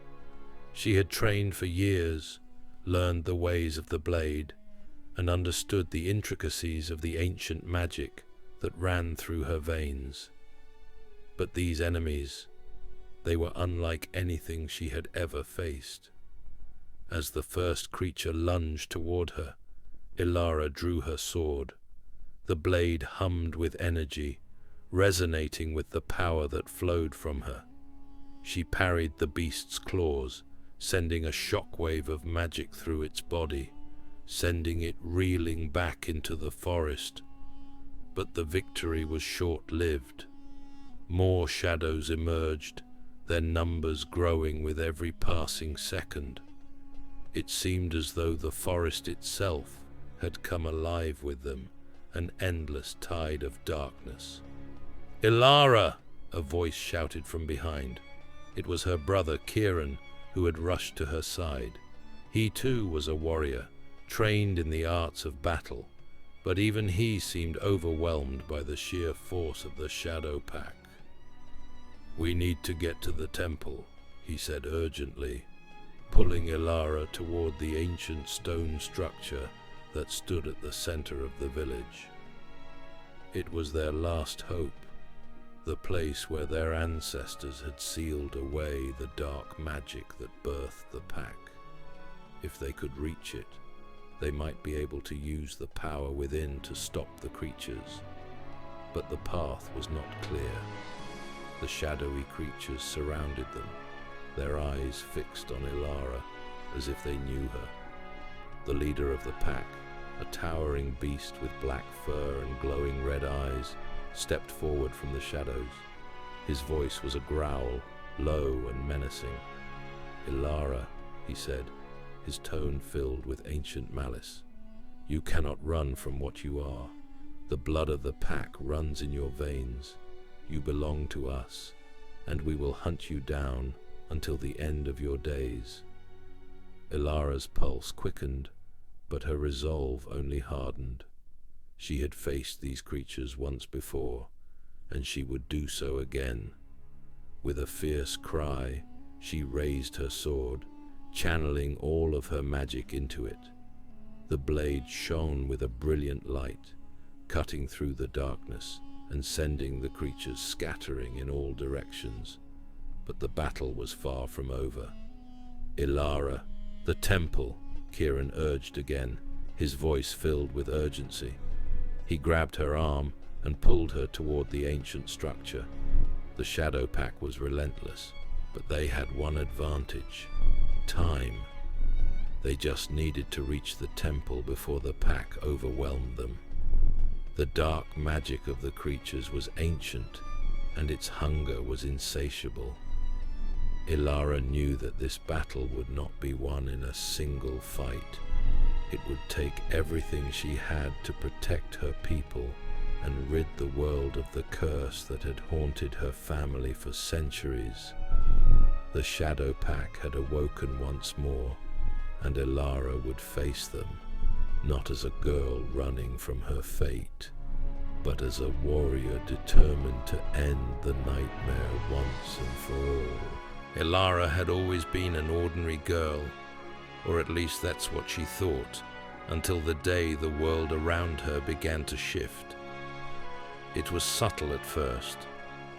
She had trained for years, learned the ways of the blade, and understood the intricacies of the ancient magic that ran through her veins. But these enemies, they were unlike anything she had ever faced. As the first creature lunged toward her, Ilara drew her sword. The blade hummed with energy, resonating with the power that flowed from her. She parried the beast's claws, sending a shockwave of magic through its body, sending it reeling back into the forest. But the victory was short-lived. More shadows emerged, their numbers growing with every passing second. It seemed as though the forest itself had come alive with them, an endless tide of darkness. "Ilara!" a voice shouted from behind. It was her brother Kieran, who had rushed to her side. He too was a warrior, trained in the arts of battle, but even he seemed overwhelmed by the sheer force of the Shadow Pack. "We need to get to the temple," he said urgently, pulling Ilara toward the ancient stone structure that stood at the center of the village. It was their last hope, the place where their ancestors had sealed away the dark magic that birthed the pack. If they could reach it, they might be able to use the power within to stop the creatures. But the path was not clear. The shadowy creatures surrounded them, their eyes fixed on Ilara as if they knew her. The leader of the pack, a towering beast with black fur and glowing red eyes, stepped forward from the shadows. His voice was a growl, low and menacing. "Ilara," he said, his tone filled with ancient malice. "You cannot run from what you are. The blood of the pack runs in your veins. You belong to us, and we will hunt you down until the end of your days." Ilara's pulse quickened, but her resolve only hardened. She had faced these creatures once before, and she would do so again. With a fierce cry, she raised her sword, channeling all of her magic into it. The blade shone with a brilliant light, cutting through the darkness and sending the creatures scattering in all directions. But the battle was far from over. Ilara, "The temple," Kieran urged again, his voice filled with urgency. He grabbed her arm and pulled her toward the ancient structure. The Shadow Pack was relentless, but they had one advantage: time. They just needed to reach the temple before the pack overwhelmed them. The dark magic of the creatures was ancient, and its hunger was insatiable. Ilara knew that this battle would not be won in a single fight. It would take everything she had to protect her people and rid the world of the curse that had haunted her family for centuries. The Shadow Pack had awoken once more, and Ilara would face them, not as a girl running from her fate, but as a warrior determined to end the nightmare once and for all. Ilara had always been an ordinary girl, or at least that's what she thought, until the day the world around her began to shift. It was subtle at first,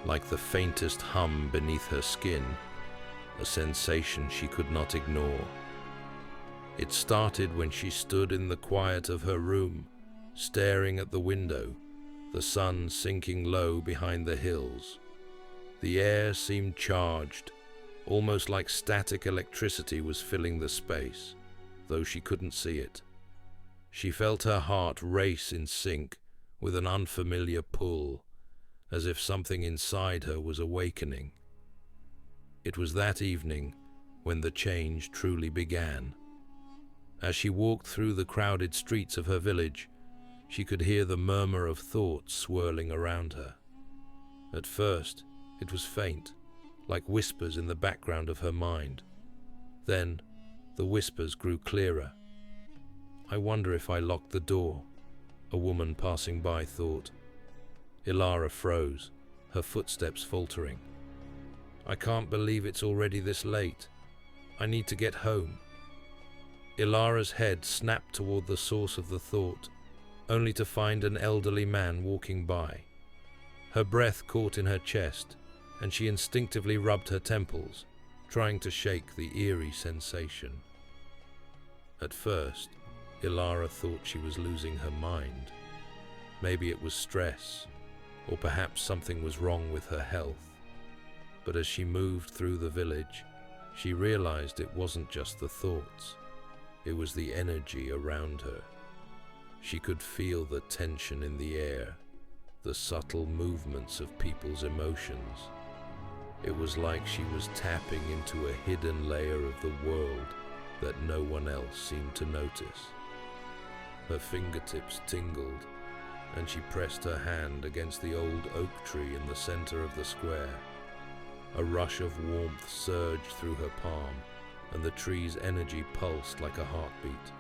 like the faintest hum beneath her skin, a sensation she could not ignore. It started when she stood in the quiet of her room, staring at the window, the sun sinking low behind the hills. The air seemed charged, almost like static electricity was filling the space, though she couldn't see it. She felt her heart race in sync with an unfamiliar pull, as if something inside her was awakening. It was that evening when the change truly began. As she walked through the crowded streets of her village, she could hear the murmur of thoughts swirling around her. At first, it was faint, like whispers in the background of her mind. Then, the whispers grew clearer. "I wonder if I locked the door," a woman passing by thought. Ilara froze, her footsteps faltering. "I can't believe it's already this late. I need to get home." Ilara's head snapped toward the source of the thought, only to find an elderly man walking by. Her breath caught in her chest, and she instinctively rubbed her temples, trying to shake the eerie sensation. At first, Ilara thought she was losing her mind. Maybe it was stress, or perhaps something was wrong with her health. But as she moved through the village, she realized it wasn't just the thoughts. It was the energy around her. She could feel the tension in the air, the subtle movements of people's emotions. It was like she was tapping into a hidden layer of the world that no one else seemed to notice. Her fingertips tingled, and she pressed her hand against the old oak tree in the center of the square. A rush of warmth surged through her palm, and the tree's energy pulsed like a heartbeat.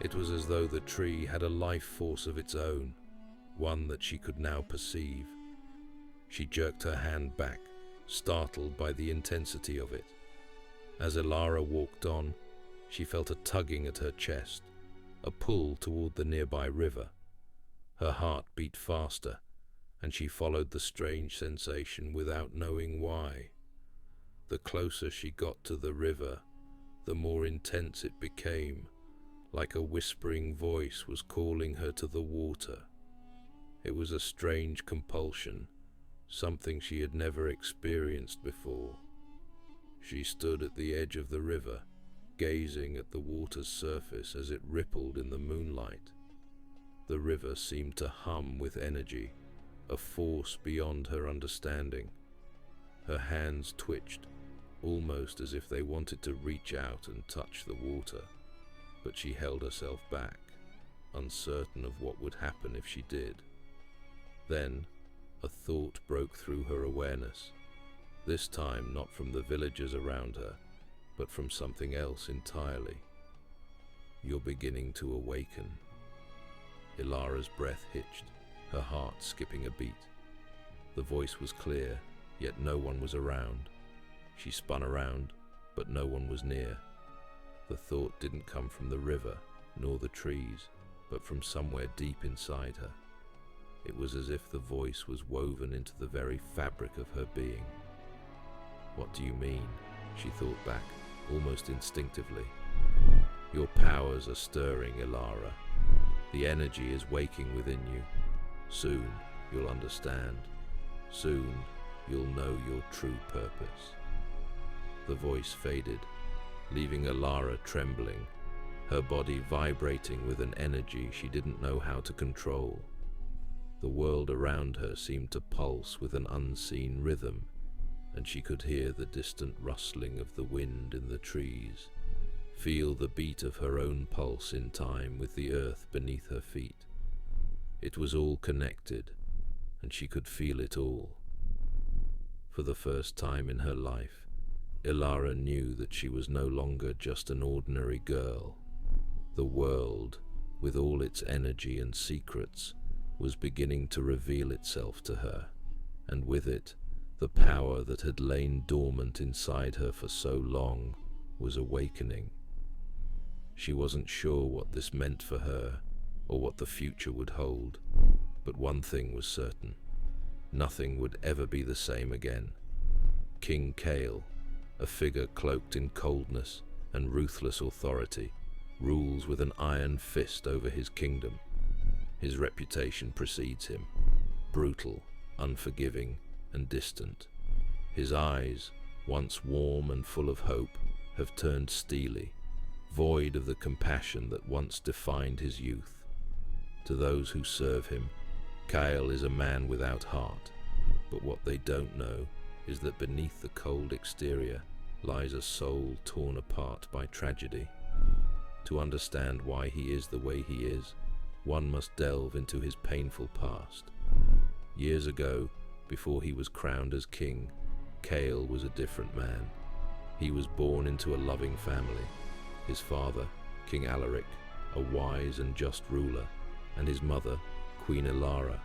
It was as though the tree had a life force of its own, one that she could now perceive. She jerked her hand back, startled by the intensity of it. As Ilara walked on, she felt a tugging at her chest, a pull toward the nearby river. Her heart beat faster, and she followed the strange sensation without knowing why. The closer she got to the river, the more intense it became, like a whispering voice was calling her to the water. It was a strange compulsion, something she had never experienced before. She stood at the edge of the river, gazing at the water's surface as it rippled in the moonlight. The river seemed to hum with energy, a force beyond her understanding. Her hands twitched, almost as if they wanted to reach out and touch the water, but she held herself back, uncertain of what would happen if she did. Then, a thought broke through her awareness, this time not from the villagers around her, but from something else entirely. "You're beginning to awaken." Ilara's breath hitched, her heart skipping a beat. The voice was clear, yet no one was around. She spun around, but no one was near. The thought didn't come from the river, nor the trees, but from somewhere deep inside her. It was as if the voice was woven into the very fabric of her being. "What do you mean?" she thought back, almost instinctively. Your powers are stirring, Ilara. The energy is waking within you. Soon you'll understand. Soon you'll know your true purpose. The voice faded, leaving Ilara trembling, her body vibrating with an energy she didn't know how to control. The world around her seemed to pulse with an unseen rhythm, and she could hear the distant rustling of the wind in the trees, feel the beat of her own pulse in time with the earth beneath her feet. It was all connected, and she could feel it all. For the first time in her life, Ilara knew that she was no longer just an ordinary girl. The world, with all its energy and secrets, was beginning to reveal itself to her, and with it, the power that had lain dormant inside her for so long was awakening. She wasn't sure what this meant for her, or what the future would hold, but one thing was certain. Nothing would ever be the same again. King Kale, a figure cloaked in coldness and ruthless authority, rules with an iron fist over his kingdom. His reputation precedes him, brutal, unforgiving, and distant. His eyes, once warm and full of hope, have turned steely, void of the compassion that once defined his youth. To those who serve him, Kale is a man without heart, but what they don't know is that beneath the cold exterior lies a soul torn apart by tragedy. To understand why he is the way he is, one must delve into his painful past. Years ago, before he was crowned as king, Kale was a different man. He was born into a loving family. His father, King Alaric, a wise and just ruler, and his mother, Queen Ilara,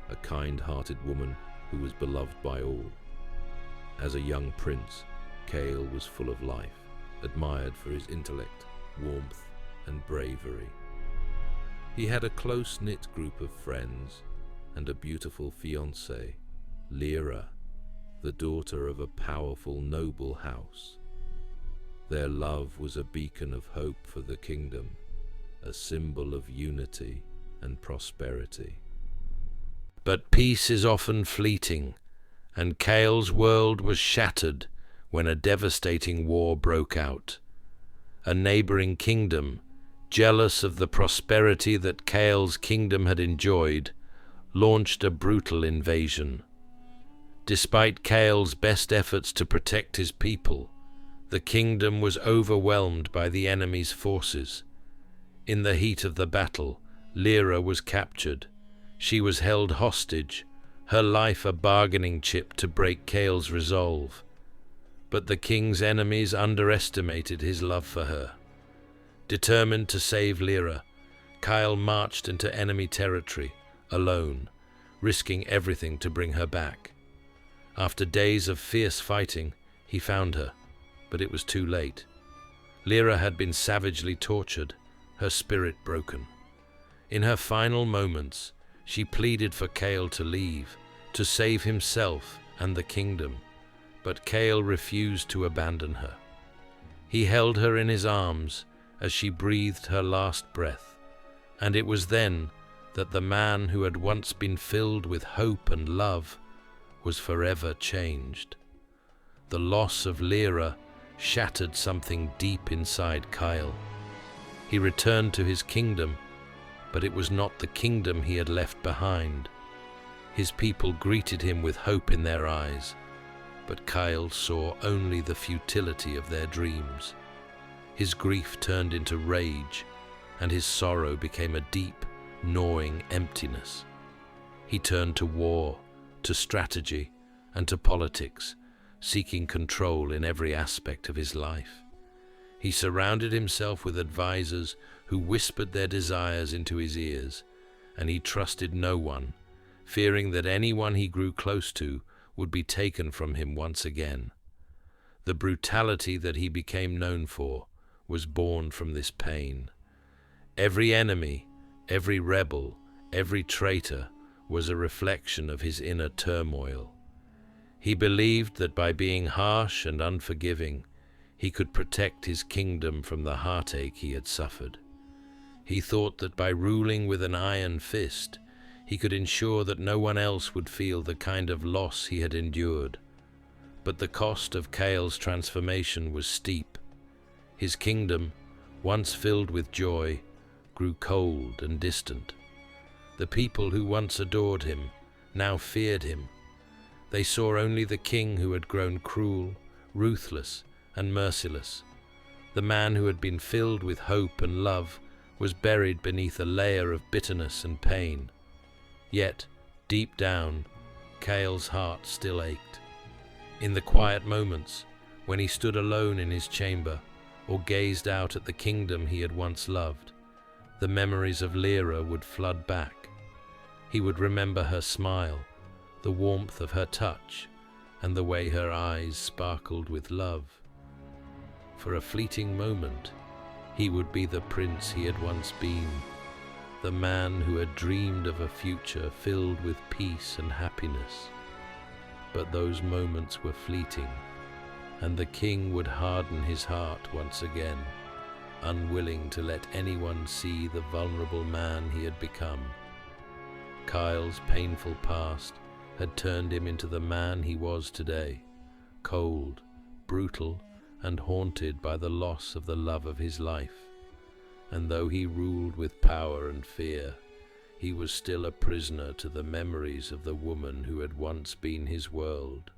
a kind-hearted woman who was beloved by all. As a young prince, Kale was full of life, admired for his intellect, warmth, and bravery. He had a close-knit group of friends and a beautiful fiancée, Lyra, the daughter of a powerful noble house. Their love was a beacon of hope for the kingdom, a symbol of unity and prosperity. But peace is often fleeting, and Kale's world was shattered when a devastating war broke out. A neighboring kingdom, jealous of the prosperity that Kale's kingdom had enjoyed, launched a brutal invasion. Despite Kale's best efforts to protect his people, the kingdom was overwhelmed by the enemy's forces. In the heat of the battle, Lyra was captured. She was held hostage, her life a bargaining chip to break Kale's resolve. But the king's enemies underestimated his love for her. Determined to save Lyra, Kale marched into enemy territory, alone, risking everything to bring her back. After days of fierce fighting, he found her, but it was too late. Lyra had been savagely tortured, her spirit broken. In her final moments, she pleaded for Kale to leave, to save himself and the kingdom, but Kale refused to abandon her. He held her in his arms as she breathed her last breath, and it was then that the man who had once been filled with hope and love was forever changed. The loss of Lyra shattered something deep inside Kale. He returned to his kingdom, but it was not the kingdom he had left behind. His people greeted him with hope in their eyes, but Kale saw only the futility of their dreams. His grief turned into rage, and his sorrow became a deep, gnawing emptiness. He turned to war, to strategy, and to politics, seeking control in every aspect of his life. He surrounded himself with advisors who whispered their desires into his ears, and he trusted no one, fearing that anyone he grew close to would be taken from him once again. The brutality that he became known for was born from this pain. Every enemy, every rebel, every traitor was a reflection of his inner turmoil. He believed that by being harsh and unforgiving, He could protect his kingdom from the heartache he had suffered. He thought that by ruling with an iron fist, he could ensure that no one else would feel the kind of loss he had endured. But the cost of Chaol's transformation was steep. His kingdom, once filled with joy, grew cold and distant. The people who once adored him now feared him. They saw only the king who had grown cruel, ruthless, and merciless. The man who had been filled with hope and love was buried beneath a layer of bitterness and pain. Yet, deep down, Chaol's heart still ached. In the quiet moments, when he stood alone in his chamber, or gazed out at the kingdom he had once loved, the memories of Lyra would flood back. He would remember her smile, the warmth of her touch, and the way her eyes sparkled with love. For a fleeting moment, he would be the prince he had once been, the man who had dreamed of a future filled with peace and happiness. But those moments were fleeting, and the king would harden his heart once again, unwilling to let anyone see the vulnerable man he had become. Chaol's painful past had turned him into the man he was today, cold, brutal, and haunted by the loss of the love of his life. And though he ruled with power and fear, he was still a prisoner to the memories of the woman who had once been his world.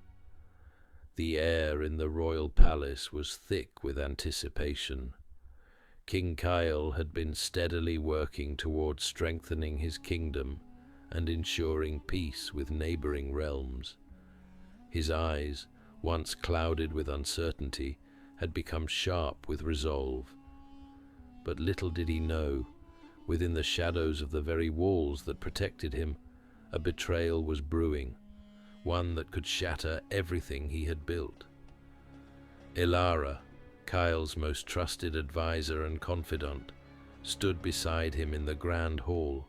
The air in the royal palace was thick with anticipation. King Chaol had been steadily working towards strengthening his kingdom and ensuring peace with neighboring realms. His eyes, once clouded with uncertainty, had become sharp with resolve. But little did he know, within the shadows of the very walls that protected him, a betrayal was brewing, one that could shatter everything he had built. Ilara, Chaol's most trusted advisor and confidant, stood beside him in the grand hall,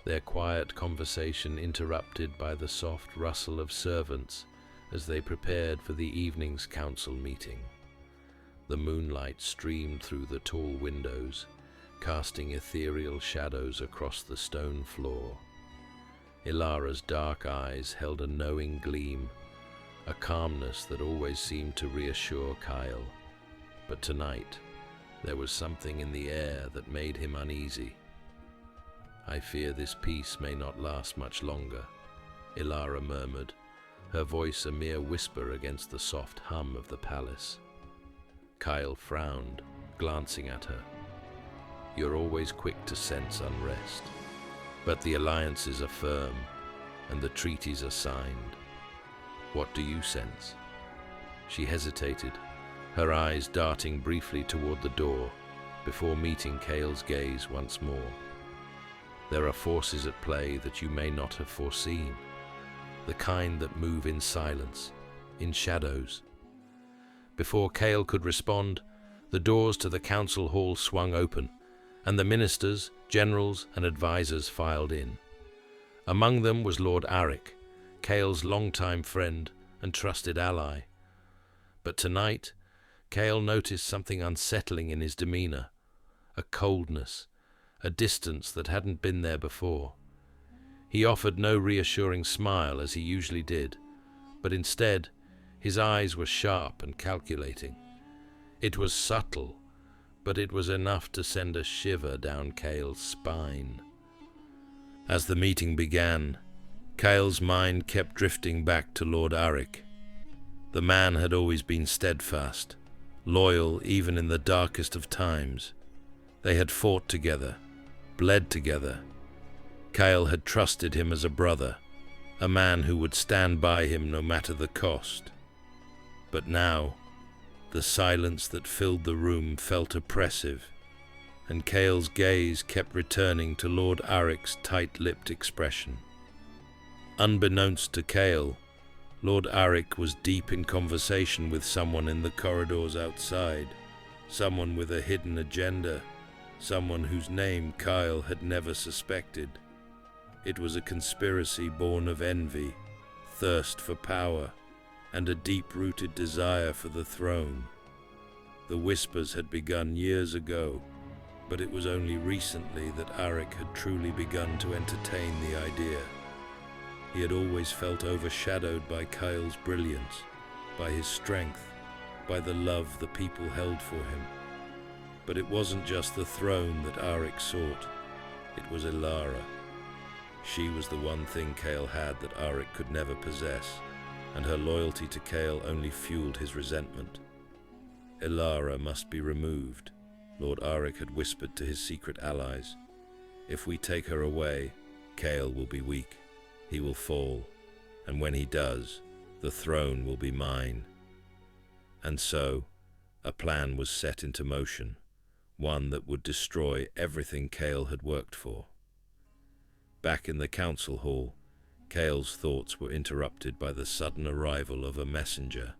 their quiet conversation interrupted by the soft rustle of servants as they prepared for the evening's council meeting. The moonlight streamed through the tall windows, casting ethereal shadows across the stone floor. Ilara's dark eyes held a knowing gleam, a calmness that always seemed to reassure Chaol. But tonight, there was something in the air that made him uneasy. "I fear this peace may not last much longer," Ilara murmured, her voice a mere whisper against the soft hum of the palace. Chaol frowned, glancing at her. "You're always quick to sense unrest. But the alliances are firm, and the treaties are signed. What do you sense?" She hesitated, her eyes darting briefly toward the door, before meeting Chaol's gaze once more. "There are forces at play that you may not have foreseen, the kind that move in silence, in shadows." Before Chaol could respond, the doors to the council hall swung open, and the ministers, generals, and advisors filed in. Among them was Lord Arik, Chaol's longtime friend and trusted ally. But tonight, Chaol noticed something unsettling in his demeanor, a coldness, a distance that hadn't been there before. He offered no reassuring smile as he usually did, but instead, his eyes were sharp and calculating. It was subtle, but it was enough to send a shiver down Chaol's spine. As the meeting began, Chaol's mind kept drifting back to Lord Arik. The man had always been steadfast, loyal even in the darkest of times. They had fought together, bled together. Chaol had trusted him as a brother, a man who would stand by him no matter the cost. But now, the silence that filled the room felt oppressive, and Chaol's gaze kept returning to Lord Arik's tight-lipped expression. Unbeknownst to Chaol, Lord Arik was deep in conversation with someone in the corridors outside, someone with a hidden agenda, someone whose name Chaol had never suspected. It was a conspiracy born of envy, thirst for power, and a deep-rooted desire for the throne. The whispers had begun years ago, but it was only recently that Arik had truly begun to entertain the idea. He had always felt overshadowed by Kyle's brilliance, by his strength, by the love the people held for him. But it wasn't just the throne that Arik sought, it was Elara. She was the one thing Kale had that Arik could never possess, and her loyalty to Kale only fueled his resentment. Elara must be removed, Lord Arik had whispered to his secret allies. If we take her away, Kale will be weak, he will fall, and when he does, the throne will be mine. And so, a plan was set into motion, one that would destroy everything Kale had worked for. Back in the council hall, Kale's thoughts were interrupted by the sudden arrival of a messenger.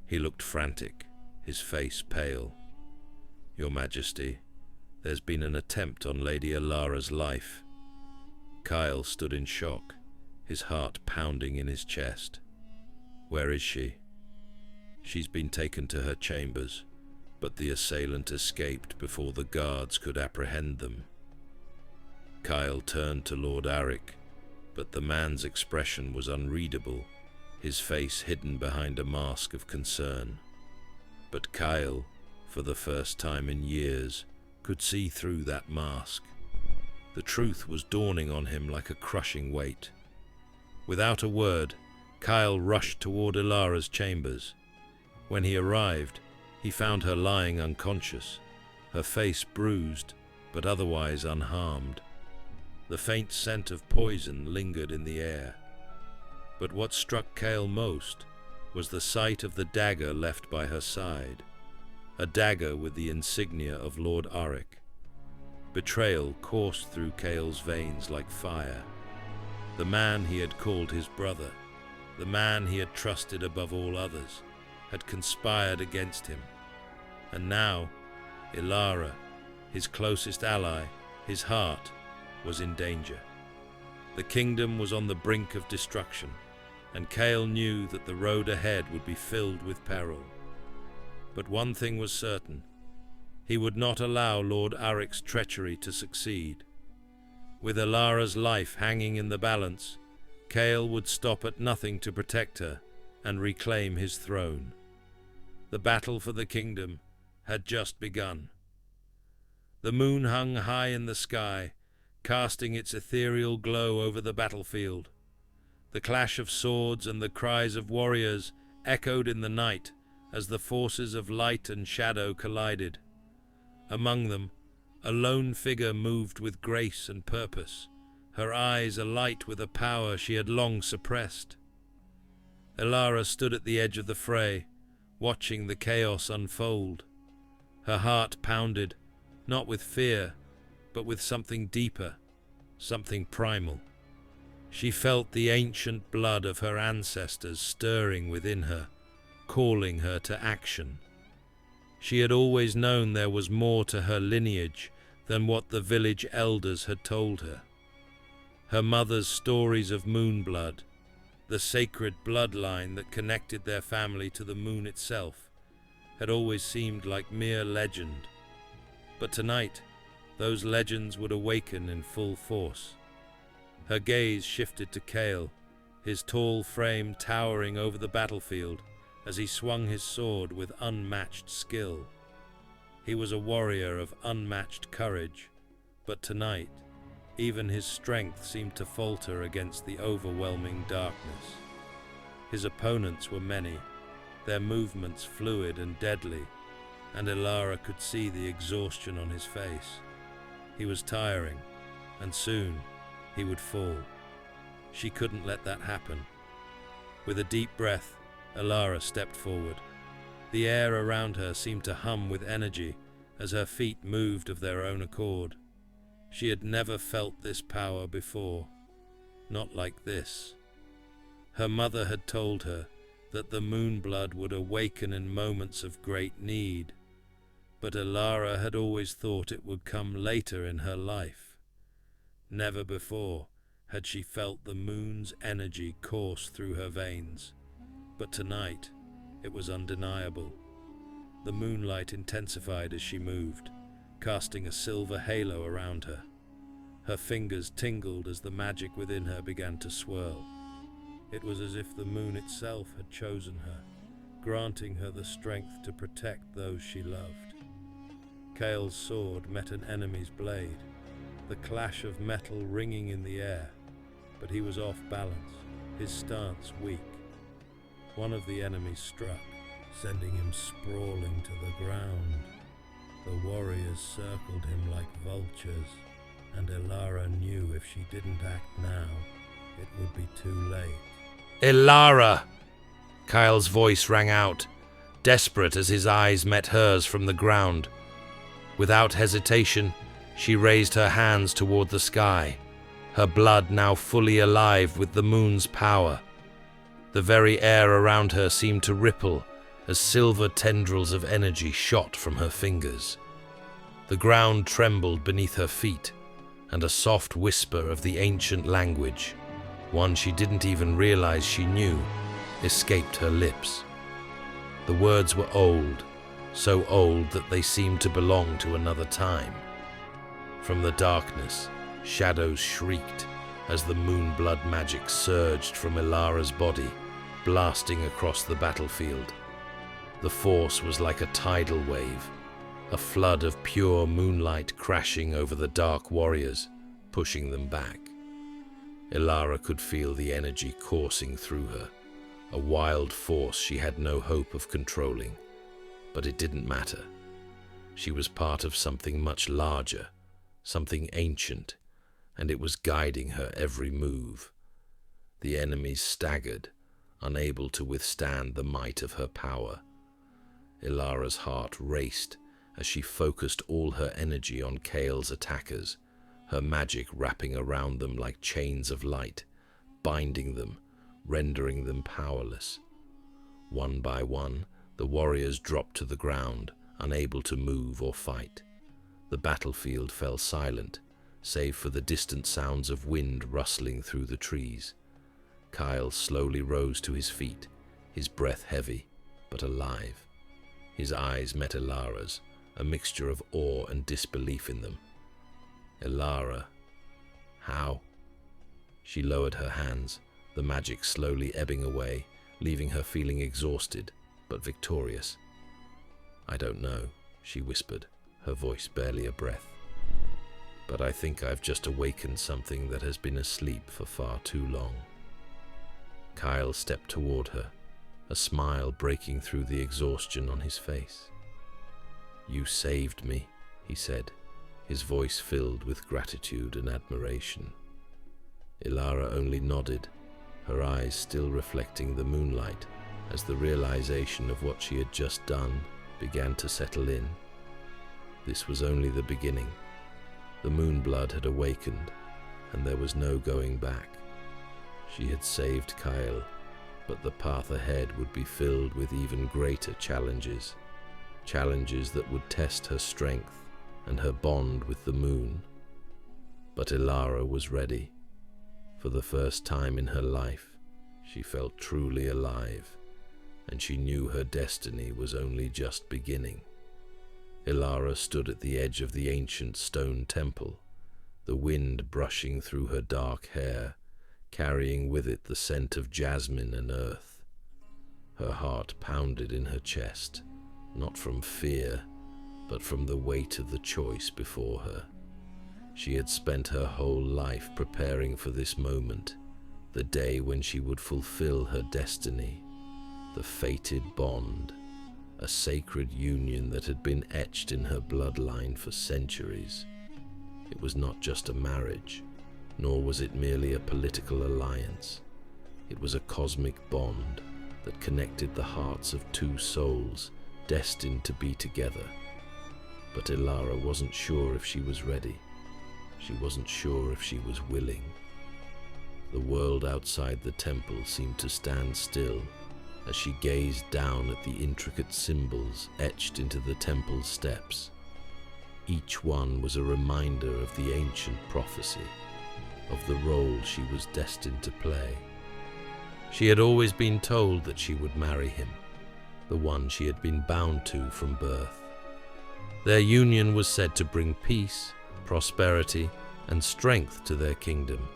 He looked frantic, his face pale. "Your Majesty, there's been an attempt on Lady Elara's life." Kyle stood in shock, his heart pounding in his chest. "Where is she?" "She's been taken to her chambers, but the assailant escaped before the guards could apprehend them." Kyle turned to Lord Arik, but the man's expression was unreadable, his face hidden behind a mask of concern. But Kyle, for the first time in years, could see through that mask. The truth was dawning on him like a crushing weight. Without a word, Kyle rushed toward Elara's chambers. When he arrived, he found her lying unconscious, her face bruised, but otherwise unharmed. The faint scent of poison lingered in the air. But what struck Kale most was the sight of the dagger left by her side, a dagger with the insignia of Lord Arik. Betrayal coursed through Kale's veins like fire. The man he had called his brother, the man he had trusted above all others, had conspired against him. And now, Elara, his closest ally, his heart, was in danger. The kingdom was on the brink of destruction, and Kale knew that the road ahead would be filled with peril. But one thing was certain: he would not allow Lord Arik's treachery to succeed. With Elara's life hanging in the balance, Kale would stop at nothing to protect her and reclaim his throne. The battle for the kingdom had just begun. The moon hung high in the sky, casting its ethereal glow over the battlefield. The clash of swords and the cries of warriors echoed in the night as the forces of light and shadow collided. Among them, a lone figure moved with grace and purpose, her eyes alight with a power she had long suppressed. Elara stood at the edge of the fray, watching the chaos unfold. Her heart pounded, not with fear, but with something deeper, something primal. She felt the ancient blood of her ancestors stirring within her, calling her to action. She had always known there was more to her lineage than what the village elders had told her. Her mother's stories of Moonblood, the sacred bloodline that connected their family to the moon itself, had always seemed like mere legend. But tonight, those legends would awaken in full force. Her gaze shifted to Kale, his tall frame towering over the battlefield as he swung his sword with unmatched skill. He was a warrior of unmatched courage, but tonight, even his strength seemed to falter against the overwhelming darkness. His opponents were many, their movements fluid and deadly, and Elara could see the exhaustion on his face. He was tiring, and soon he would fall. She couldn't let that happen. With a deep breath, Elara stepped forward. The air around her seemed to hum with energy as her feet moved of their own accord. She had never felt this power before, not like this. Her mother had told her that the Moonblood would awaken in moments of great need, but Elara had always thought it would come later in her life. Never before had she felt the moon's energy course through her veins, but tonight it was undeniable. The moonlight intensified as she moved, casting a silver halo around her. Her fingers tingled as the magic within her began to swirl. It was as if the moon itself had chosen her, granting her the strength to protect those she loved. Kale's sword met an enemy's blade, the clash of metal ringing in the air, but he was off balance, his stance weak. One of the enemies struck, sending him sprawling to the ground. The warriors circled him like vultures, and Elara knew if she didn't act now, it would be too late. Elara! Kyle's voice rang out, desperate as his eyes met hers from the ground. Without hesitation, she raised her hands toward the sky, her blood now fully alive with the moon's power. The very air around her seemed to ripple as silver tendrils of energy shot from her fingers. The ground trembled beneath her feet, and a soft whisper of the ancient language, one she didn't even realize she knew, escaped her lips. The words were old, so old that they seemed to belong to another time. From the darkness, shadows shrieked as the Moonblood magic surged from Elara's body, blasting across the battlefield. The force was like a tidal wave, a flood of pure moonlight crashing over the dark warriors, pushing them back. Elara could feel the energy coursing through her, a wild force she had no hope of controlling. But it didn't matter. She was part of something much larger, something ancient, and it was guiding her every move. The enemies staggered, unable to withstand the might of her power. Elara's heart raced as she focused all her energy on Kale's attackers, her magic wrapping around them like chains of light, binding them, rendering them powerless. One by one, the warriors dropped to the ground, unable to move or fight. The battlefield fell silent, save for the distant sounds of wind rustling through the trees. Kyle slowly rose to his feet, his breath heavy, but alive. His eyes met Elara's, a mixture of awe and disbelief in them. Elara, how? She lowered her hands, the magic slowly ebbing away, leaving her feeling exhausted, but victorious. I don't know, she whispered, her voice barely a breath. But I think I've just awakened something that has been asleep for far too long. Kyle stepped toward her, a smile breaking through the exhaustion on his face. You saved me, he said, his voice filled with gratitude and admiration. Elara only nodded, her eyes still reflecting the moonlight as the realization of what she had just done began to settle in. This was only the beginning. The Moonblood had awakened, and there was no going back. She had saved Kyle, but the path ahead would be filled with even greater challenges. Challenges that would test her strength and her bond with the moon. But Elara was ready. For the first time in her life, she felt truly alive, and she knew her destiny was only just beginning. Elara stood at the edge of the ancient stone temple, the wind brushing through her dark hair, carrying with it the scent of jasmine and earth. Her heart pounded in her chest, not from fear, but from the weight of the choice before her. She had spent her whole life preparing for this moment, the day when she would fulfill her destiny, the fated bond, a sacred union that had been etched in her bloodline for centuries. It was not just a marriage, nor was it merely a political alliance. It was a cosmic bond that connected the hearts of two souls destined to be together. But Elara wasn't sure if she was ready. She wasn't sure if she was willing. The world outside the temple seemed to stand still as she gazed down at the intricate symbols etched into the temple's steps. Each one was a reminder of the ancient prophecy, of the role she was destined to play. She had always been told that she would marry him, the one she had been bound to from birth. Their union was said to bring peace, prosperity, and strength to their kingdom,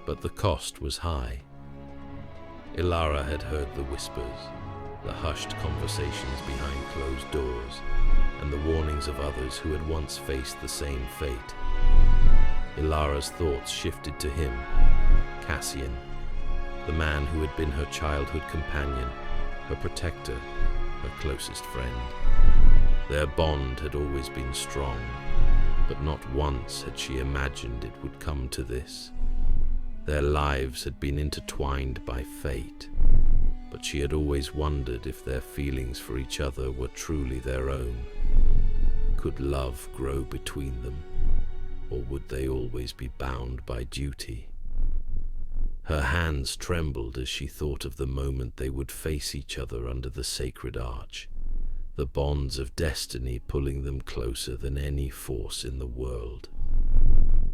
but the cost was high. Ilara had heard the whispers, the hushed conversations behind closed doors, and the warnings of others who had once faced the same fate. Ilara's thoughts shifted to him, Cassian, the man who had been her childhood companion, her protector, her closest friend. Their bond had always been strong, but not once had she imagined it would come to this. Their lives had been intertwined by fate, but she had always wondered if their feelings for each other were truly their own. Could love grow between them, or would they always be bound by duty? Her hands trembled as she thought of the moment they would face each other under the sacred arch, the bonds of destiny pulling them closer than any force in the world.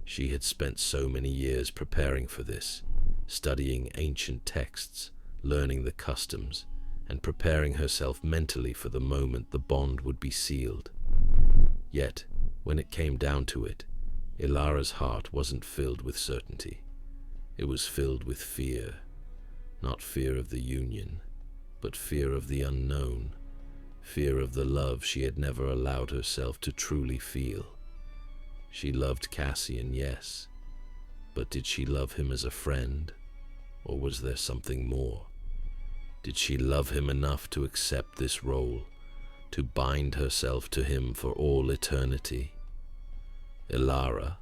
She had spent so many years preparing for this, studying ancient texts, learning the customs, and preparing herself mentally for the moment the bond would be sealed. Yet, when it came down to it, Ilara's heart wasn't filled with certainty. It was filled with fear, not fear of the union, but fear of the unknown, fear of the love she had never allowed herself to truly feel. She loved Cassian, yes, but did she love him as a friend, or was there something more? Did she love him enough to accept this role, to bind herself to him for all eternity? Ilara,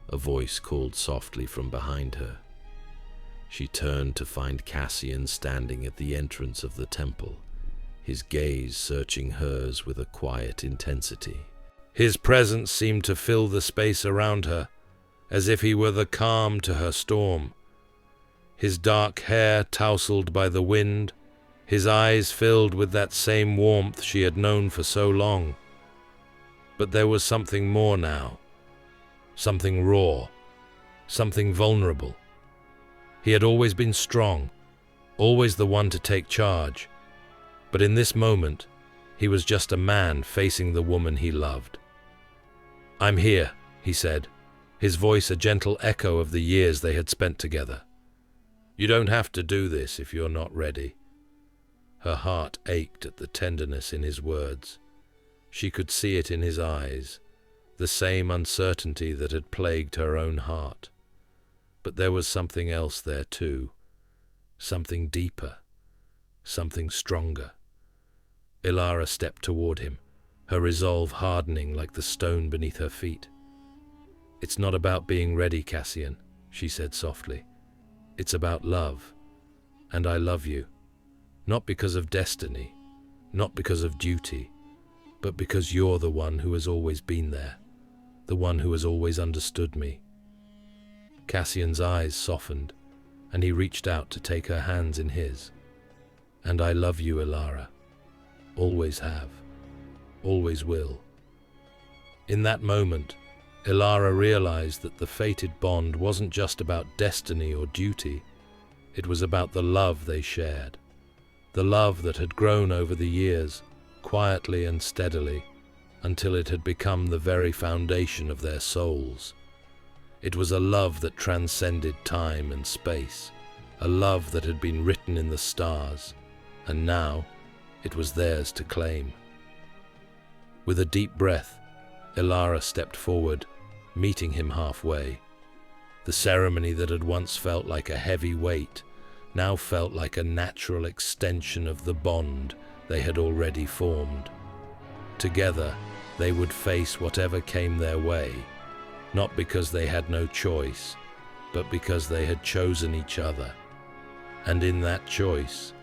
a voice called softly from behind her. She turned to find Cassian standing at the entrance of the temple, his gaze searching hers with a quiet intensity. His presence seemed to fill the space around her, as if he were the calm to her storm. His dark hair tousled by the wind, his eyes filled with that same warmth she had known for so long. But there was something more now, something raw, something vulnerable. He had always been strong, always the one to take charge, but in this moment, he was just a man facing the woman he loved. "I'm here," he said, his voice a gentle echo of the years they had spent together. "You don't have to do this if you're not ready." Her heart ached at the tenderness in his words. She could see it in his eyes, the same uncertainty that had plagued her own heart. But there was something else there too, something deeper, something stronger. Ilara stepped toward him, her resolve hardening like the stone beneath her feet. "It's not about being ready, Cassian," she said softly. "It's about love, and I love you. Not because of destiny, not because of duty, but because you're the one who has always been there, the one who has always understood me." Cassian's eyes softened, and he reached out to take her hands in his. "And I love you, Ilara. Always have. Always will." In that moment, Ilara realized that the fated bond wasn't just about destiny or duty. It was about the love they shared. The love that had grown over the years, quietly and steadily, until it had become the very foundation of their souls. It was a love that transcended time and space, a love that had been written in the stars, and now it was theirs to claim. With a deep breath, Ilara stepped forward, meeting him halfway. The ceremony that had once felt like a heavy weight now felt like a natural extension of the bond they had already formed. Together, they would face whatever came their way, not because they had no choice, but because they had chosen each other. And in that choice,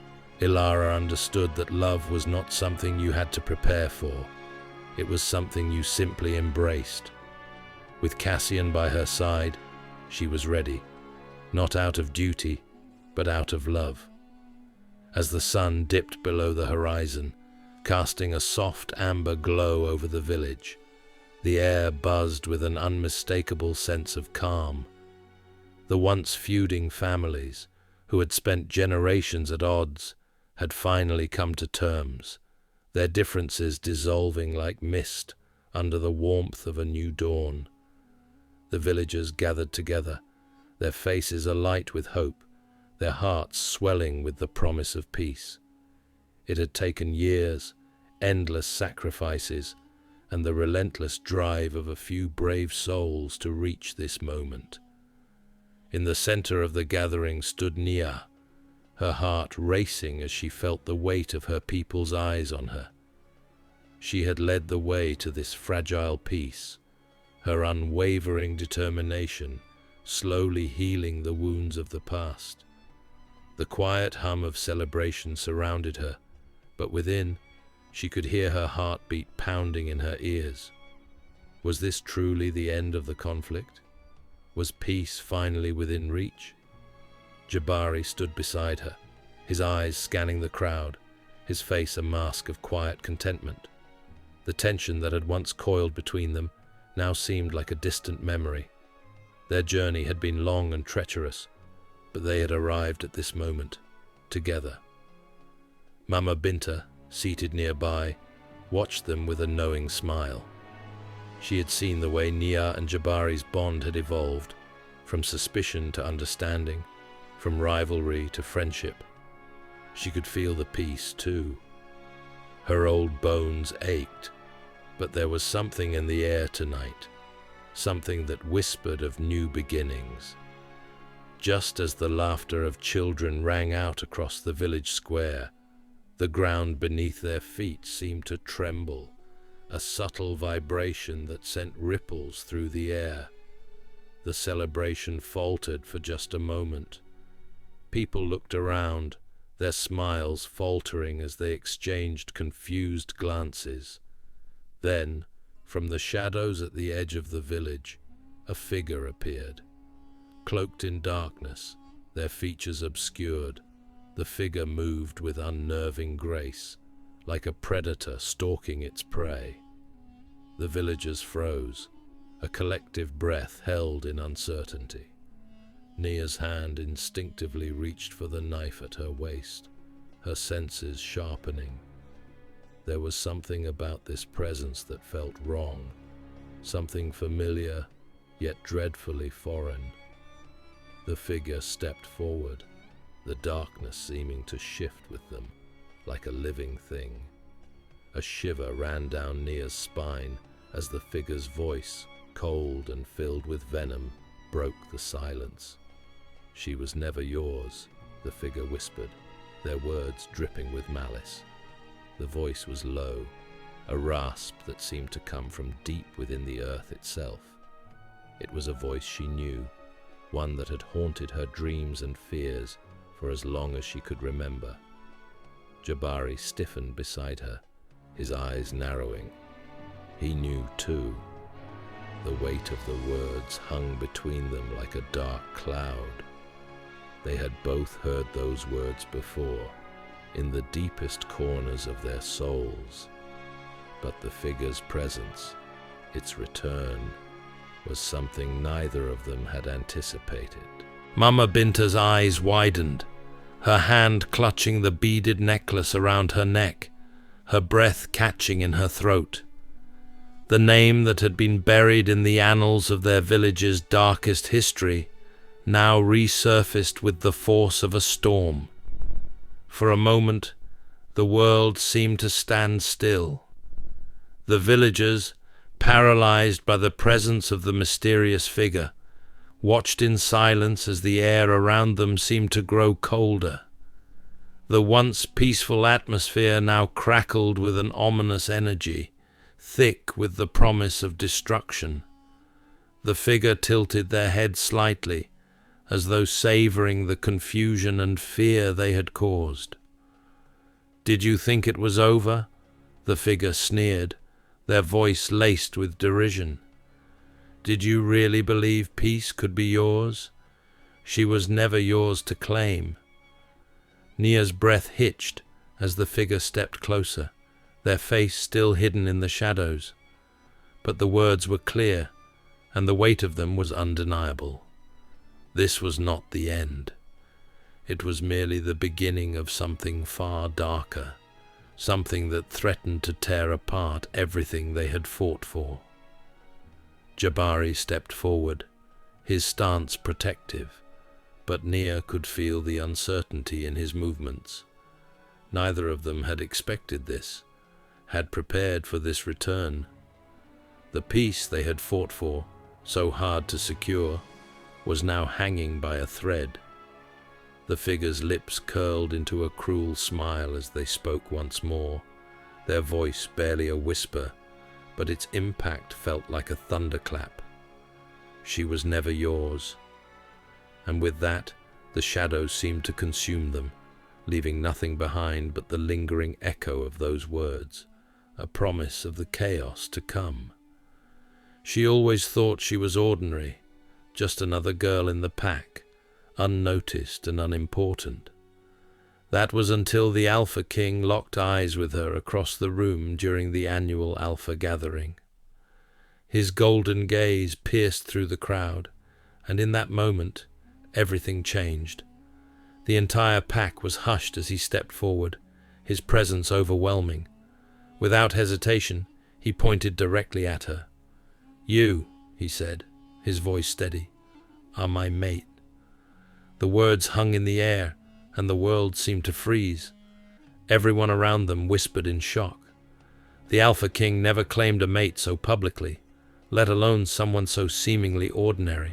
Ilara understood that love was not something you had to prepare for. It was something you simply embraced. With Cassian by her side, she was ready, not out of duty, but out of love. As the sun dipped below the horizon, casting a soft amber glow over the village, the air buzzed with an unmistakable sense of calm. The once feuding families, who had spent generations at odds, had finally come to terms, their differences dissolving like mist under the warmth of a new dawn. The villagers gathered together, their faces alight with hope, their hearts swelling with the promise of peace. It had taken years, endless sacrifices, and the relentless drive of a few brave souls to reach this moment. In the center of the gathering stood Nia, her heart racing as she felt the weight of her people's eyes on her. She had led the way to this fragile peace, her unwavering determination slowly healing the wounds of the past. The quiet hum of celebration surrounded her, but within, she could hear her heartbeat pounding in her ears. Was this truly the end of the conflict? Was peace finally within reach? Jabari stood beside her, his eyes scanning the crowd, his face a mask of quiet contentment. The tension that had once coiled between them now seemed like a distant memory. Their journey had been long and treacherous, but they had arrived at this moment, together. Mama Binta, seated nearby, watched them with a knowing smile. She had seen the way Nia and Jabari's bond had evolved, from suspicion to understanding, from rivalry to friendship. She could feel the peace, too. Her old bones ached, but there was something in the air tonight, something that whispered of new beginnings. Just as the laughter of children rang out across the village square, the ground beneath their feet seemed to tremble, a subtle vibration that sent ripples through the air. The celebration faltered for just a moment. People looked around, their smiles faltering as they exchanged confused glances. Then, from the shadows at the edge of the village, a figure appeared. Cloaked in darkness, their features obscured, the figure moved with unnerving grace, like a predator stalking its prey. The villagers froze, a collective breath held in uncertainty. Nia's hand instinctively reached for the knife at her waist, her senses sharpening. There was something about this presence that felt wrong, something familiar, yet dreadfully foreign. The figure stepped forward, the darkness seeming to shift with them, like a living thing. A shiver ran down Nia's spine as the figure's voice, cold and filled with venom, broke the silence. "She was never yours," the figure whispered, their words dripping with malice. The voice was low, a rasp that seemed to come from deep within the earth itself. It was a voice she knew, one that had haunted her dreams and fears for as long as she could remember. Jabari stiffened beside her, his eyes narrowing. He knew too. The weight of the words hung between them like a dark cloud. They had both heard those words before, in the deepest corners of their souls. But the figure's presence, its return, was something neither of them had anticipated. Mama Binta's eyes widened, her hand clutching the beaded necklace around her neck, her breath catching in her throat. The name that had been buried in the annals of their village's darkest history now resurfaced with the force of a storm. For a moment, the world seemed to stand still. The villagers, paralyzed by the presence of the mysterious figure, watched in silence as the air around them seemed to grow colder. The once peaceful atmosphere now crackled with an ominous energy, thick with the promise of destruction. The figure tilted their head slightly, as though savoring the confusion and fear they had caused. "Did you think it was over?" the figure sneered, their voice laced with derision. "Did you really believe peace could be yours? She was never yours to claim." Nia's breath hitched as the figure stepped closer, their face still hidden in the shadows. But the words were clear, and the weight of them was undeniable. This was not the end. It was merely the beginning of something far darker, something that threatened to tear apart everything they had fought for. Jabari stepped forward, his stance protective, but Nia could feel the uncertainty in his movements. Neither of them had expected this, had prepared for this return. The peace they had fought for, so hard to secure, was now hanging by a thread. The figure's lips curled into a cruel smile as they spoke once more, their voice barely a whisper, but its impact felt like a thunderclap. She was never yours. And with that, the shadows seemed to consume them, leaving nothing behind but the lingering echo of those words, a promise of the chaos to come. She always thought she was ordinary, just another girl in the pack, unnoticed and unimportant. That was until the Alpha King locked eyes with her across the room during the annual Alpha gathering. His golden gaze pierced through the crowd, and in that moment, everything changed. The entire pack was hushed as he stepped forward, his presence overwhelming. Without hesitation, he pointed directly at her. "You," he said, his voice steady, "are my mate." The words hung in the air, and the world seemed to freeze. Everyone around them whispered in shock. The Alpha King never claimed a mate so publicly, let alone someone so seemingly ordinary.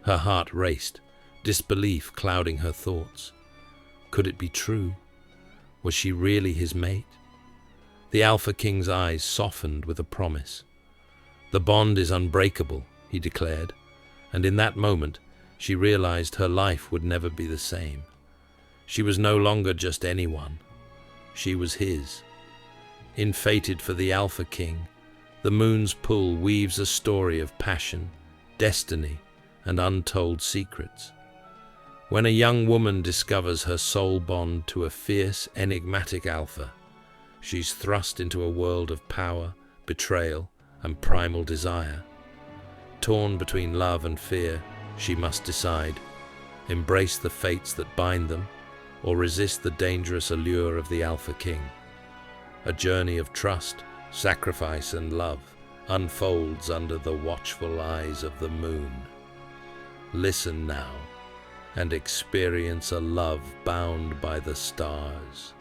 Her heart raced, disbelief clouding her thoughts. Could it be true? Was she really his mate? The Alpha King's eyes softened with a promise. "The bond is unbreakable," he declared, and in that moment, she realized her life would never be the same. She was no longer just anyone. She was his. Fated for the Alpha King, the moon's pull weaves a story of passion, destiny, and untold secrets. When a young woman discovers her soul bond to a fierce, enigmatic alpha, she's thrust into a world of power, betrayal, and primal desire. Torn between love and fear, she must decide, embrace the fates that bind them, or resist the dangerous allure of the Alpha King. A journey of trust, sacrifice, and love unfolds under the watchful eyes of the moon. Listen now, and experience a love bound by the stars.